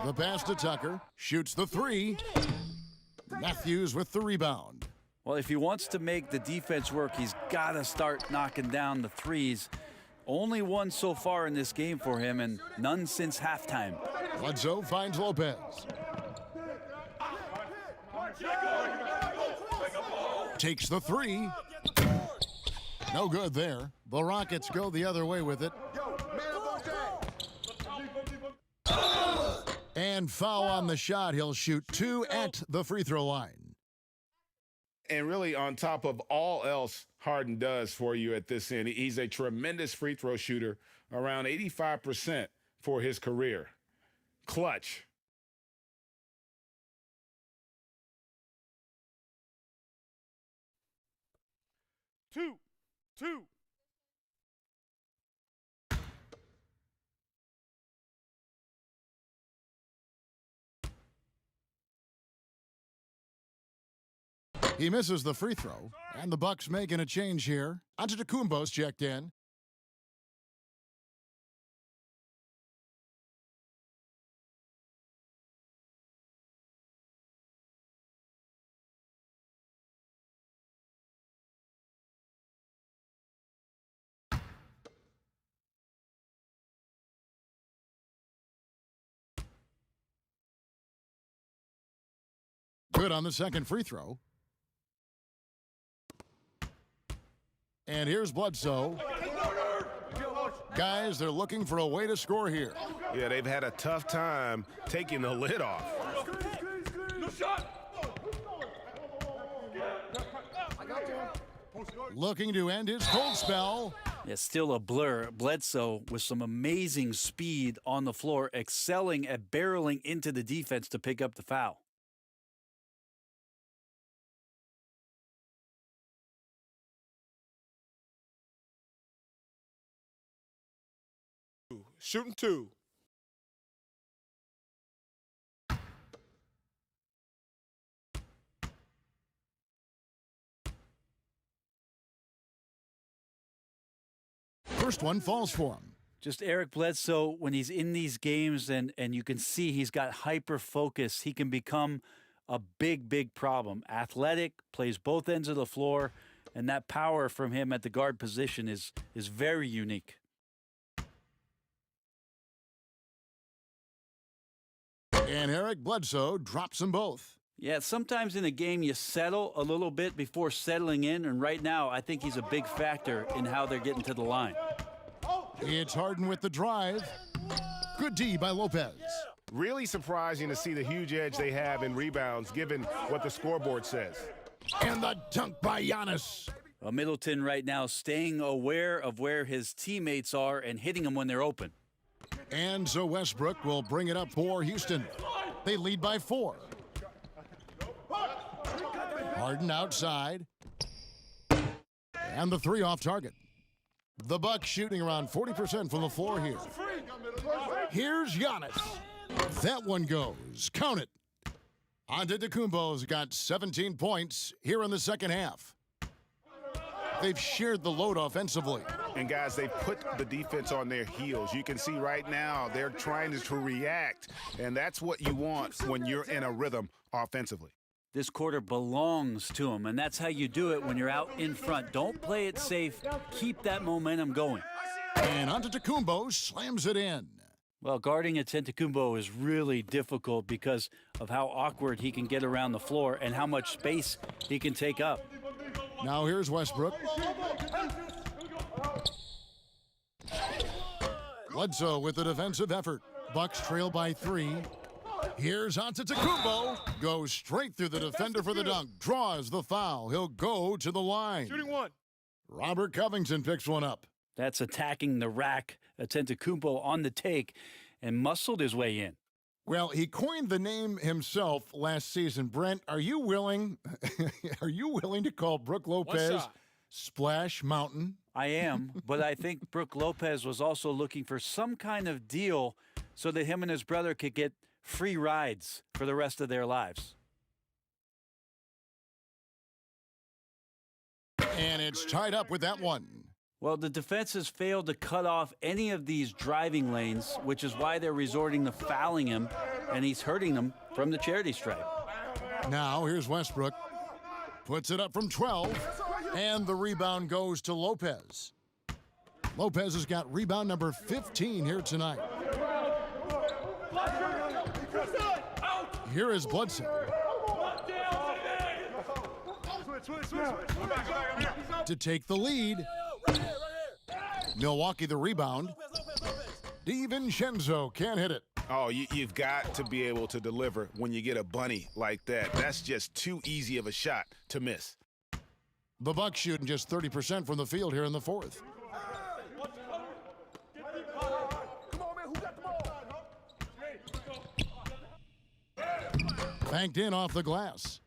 The pass to Tucker. Shoots the three. Matthews with the rebound. Well, if he wants to make the defense work, he's got to start knocking down the threes. Only one so far in this game for him, and none since halftime. Bledsoe finds Lopez. Takes the three. No good there. The Rockets go the other way with it. And foul on the shot. He'll shoot 2 at the free throw line. And really, on top of all else Harden does for you at this end, he's a tremendous free throw shooter, around 85% for his career. Clutch. Two. He misses the free throw, and the Bucks making a change here. Antetokounmpo's checked in. Good on the second free throw. And here's Bledsoe. Guys, they're looking for a way to score here. Yeah, they've had a tough time taking the lid off. Looking to end his cold spell. Yeah, still a blur. Bledsoe with some amazing speed on the floor, excelling at barreling into the defense to pick up the foul. Shooting 2. First one falls for him. Just Eric Bledsoe, when he's in these games and you can see he's got hyper focus, he can become a big problem. Athletic, plays both ends of the floor, and that power from him at the guard position is very unique. And Eric Bledsoe drops them both. Yeah, sometimes in a game you settle a little bit before settling in, and right now I think he's a big factor in how they're getting to the line. It's Harden with the drive. Good D by Lopez. Really surprising to see the huge edge they have in rebounds, given what the scoreboard says. And the dunk by Giannis. Well, Middleton right now staying aware of where his teammates are and hitting them when they're open. And so Westbrook will bring it up for Houston. They lead by 4. Harden outside. And the three off target. The Bucks shooting around 40% from the floor here. Here's Giannis. That one goes. Count it. Antetokounmpo's got 17 points here in the second half. They've shared the load offensively. And guys, they've put the defense on their heels. You can see right now they're trying to react, and that's what you want when you're in a rhythm offensively. This quarter belongs to him, and that's how you do it when you're out in front. Don't play it safe. Keep that momentum going. And Antetokounmpo slams it in. Well, guarding Antetokounmpo is really difficult because of how awkward he can get around the floor and how much space he can take up. Now here's Westbrook. Bledsoe with the defensive effort. Bucks trail by 3. Here's Antetokounmpo. Goes straight through the defender for the dunk. Draws the foul. He'll go to the line. Shooting one. Robert Covington picks one up. That's attacking the rack. Antetokounmpo on the take and muscled his way in. Well, he coined the name himself last season. Brent, are you willing to call Brook Lopez Splash Mountain? I am, but I think Brook Lopez was also looking for some kind of deal so that him and his brother could get free rides for the rest of their lives. And it's tied up with that one. Well, the defense has failed to cut off any of these driving lanes, which is why they're resorting to fouling him, and he's hurting them from the charity stripe. Now here's Westbrook. Puts it up from 12, and the rebound goes to Lopez. Lopez has got rebound number 15 here tonight. Here is Bledsoe. To take the lead. Milwaukee the rebound. DiVincenzo can't hit it. Oh, you've got to be able to deliver when you get a bunny like that. That's just too easy of a shot to miss. The Bucks shooting just 30% from the field here in the fourth. Banked in off the glass.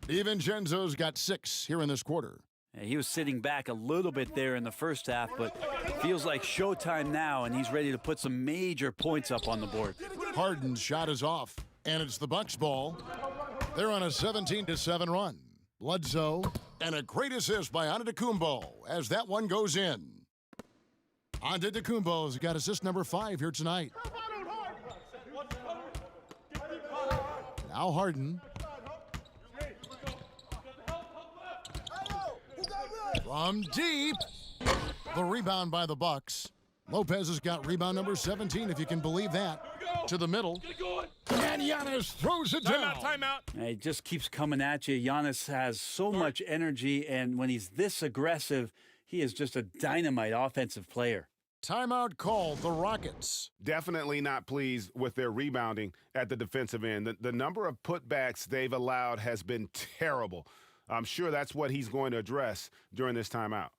DiVincenzo's got 6 here in this quarter. He was sitting back a little bit there in the first half, but feels like showtime now, and he's ready to put some major points up on the board. Harden's shot is off, and it's the Bucks' ball. They're on a 17-7 run. Bledsoe, and a great assist by Antetokounmpo as that one goes in. Antetokounmpo's got assist number 5 here tonight. Now Harden. From deep. The rebound by the Bucks. Lopez has got rebound number 17, if you can believe that. To the middle. And Giannis throws it down. Timeout. It just keeps coming at you. Giannis has so much energy, and when he's this aggressive, he is just a dynamite offensive player. Timeout called, the Rockets. Definitely not pleased with their rebounding at the defensive end. The number of putbacks they've allowed has been terrible. I'm sure that's what he's going to address during this timeout.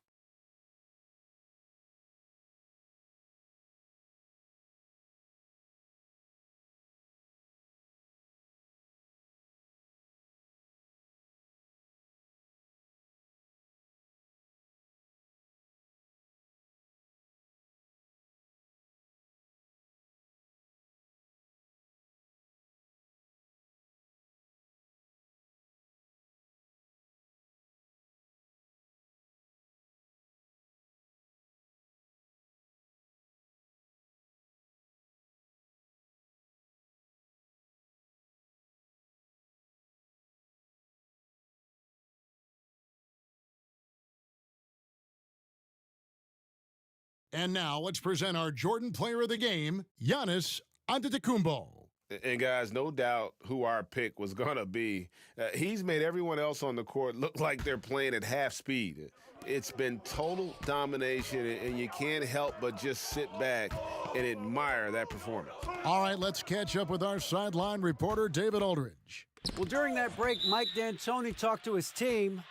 And now let's present our Jordan Player of the Game, Giannis Antetokounmpo. And guys, no doubt who our pick was going to be. He's made everyone else on the court look like they're playing at half speed. It's been total domination, and you can't help but just sit back and admire that performance. All right, let's catch up with our sideline reporter, David Aldridge. Well, during that break, Mike D'Antoni talked to his team.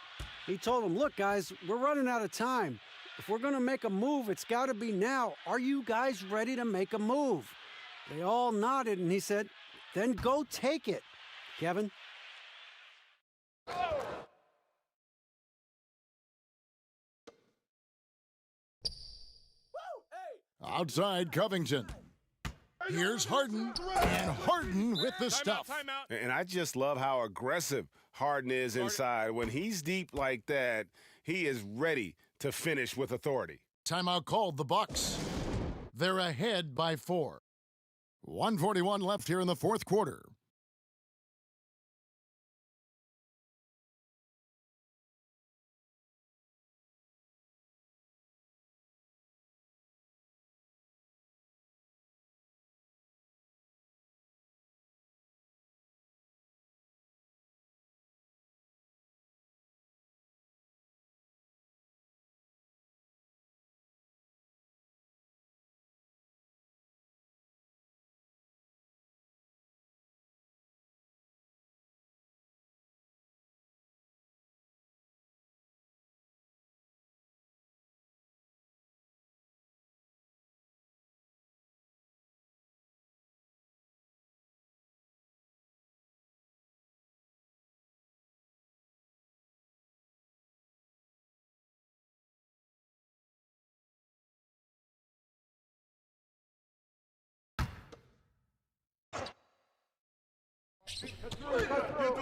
He told them, look, guys, we're running out of time. If we're going to make a move, it's got to be now. Are you guys ready to make a move? They all nodded, and he said, then go take it. Kevin? Outside Covington. Here's Harden, and Harden with the stuff. And I just love how aggressive Harden is inside. When he's deep like that, he is ready to finish with authority. Timeout called the Bucks. They're ahead by 4. 1:41 left here in the fourth quarter.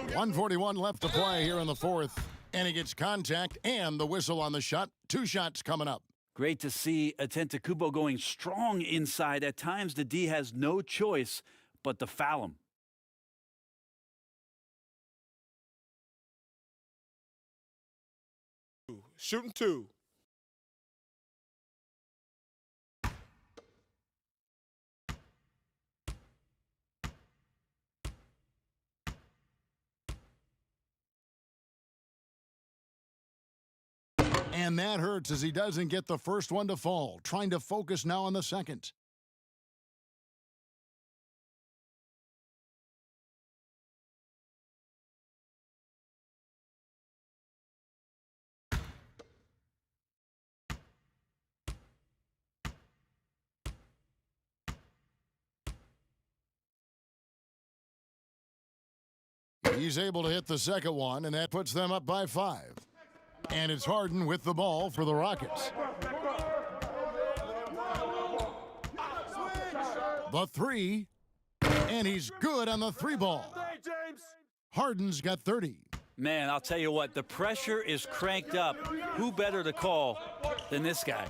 .141 left to play here in the fourth. And he gets contact and the whistle on the shot. 2 shots coming up. Great to see Antetokounmpo going strong inside. At times, the D has no choice but to foul him. Shooting 2. And that hurts as he doesn't get the first one to fall. Trying to focus now on the second. He's able to hit the second one, and that puts them up by 5. And it's Harden with the ball for the Rockets. The 3, and he's good on the 3 ball. Harden's got 30. Man, I'll tell you what, the pressure is cranked up. Who better to call than this guy?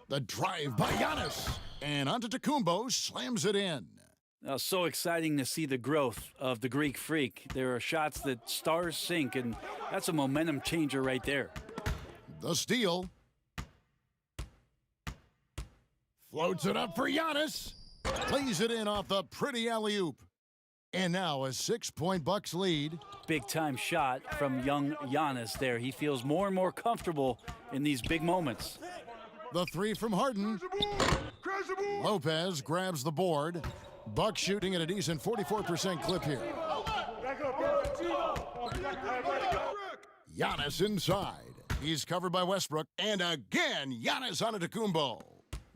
The drive by Giannis, and Antetokounmpo slams it in. So exciting to see the growth of the Greek Freak. There are shots that stars sink, and that's a momentum changer right there. The steal. Floats it up for Giannis. Plays it in off the pretty alley-oop. And now a 6-point Bucks lead. Big-time shot from young Giannis there. He feels more and more comfortable in these big moments. The 3 from Harden. Lopez grabs the board. Bucks shooting at a decent 44% clip here. Giannis inside. He's covered by Westbrook. And again, Giannis Antetokounmpo.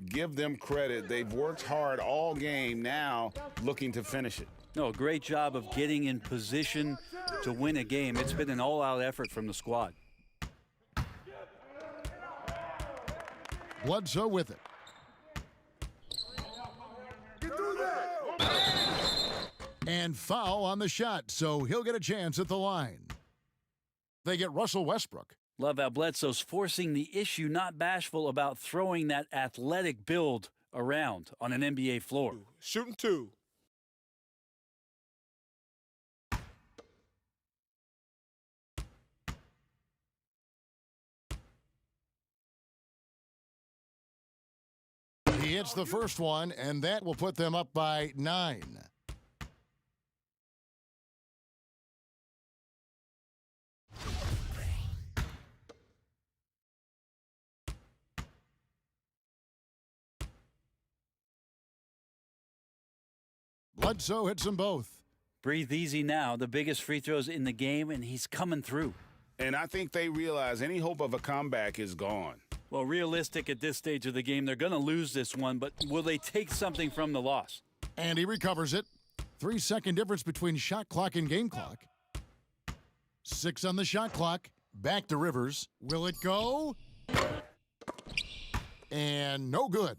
Give them credit. They've worked hard all game, now looking to finish it. No, great job of getting in position to win a game. It's been an all-out effort from the squad. Bledsoe with it. And foul on the shot, so he'll get a chance at the line. They get Russell Westbrook. Love how Bledsoe's forcing the issue, not bashful about throwing that athletic build around on an NBA floor. Shooting 2. He hits the first one, and that will put them up by 9. Bledsoe hits them both. Breathe easy now. The biggest free throws in the game, and he's coming through. And I think they realize any hope of a comeback is gone. Well, realistic at this stage of the game, they're going to lose this one, but will they take something from the loss? And he recovers it. 3-second difference between shot clock and game clock. 6 on the shot clock. Back to Rivers. Will it go? and no good.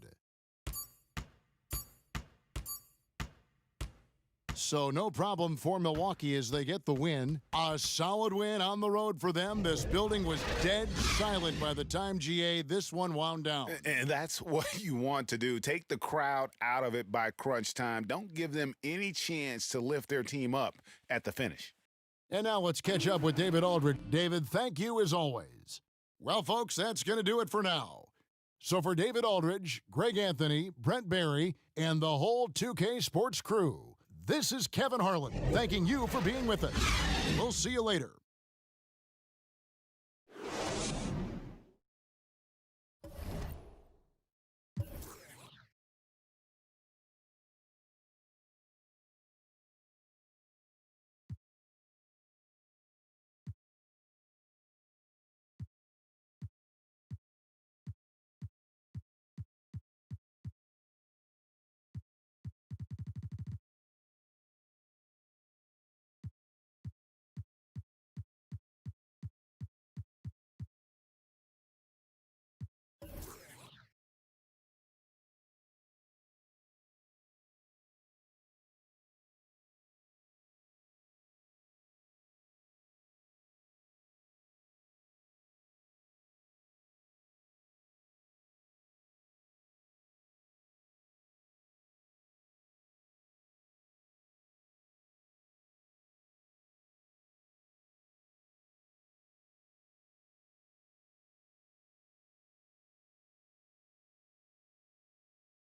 So no problem for Milwaukee as they get the win. A solid win on the road for them. This building was dead silent by the time, GA, this one wound down. And that's what you want to do. Take the crowd out of it by crunch time. Don't give them any chance to lift their team up at the finish. And now let's catch up with David Aldridge. David, thank you as always. Well, folks, that's going to do it for now. So for David Aldridge, Greg Anthony, Brent Barry, and the whole 2K Sports crew, this is Kevin Harlan thanking you for being with us. We'll see you later.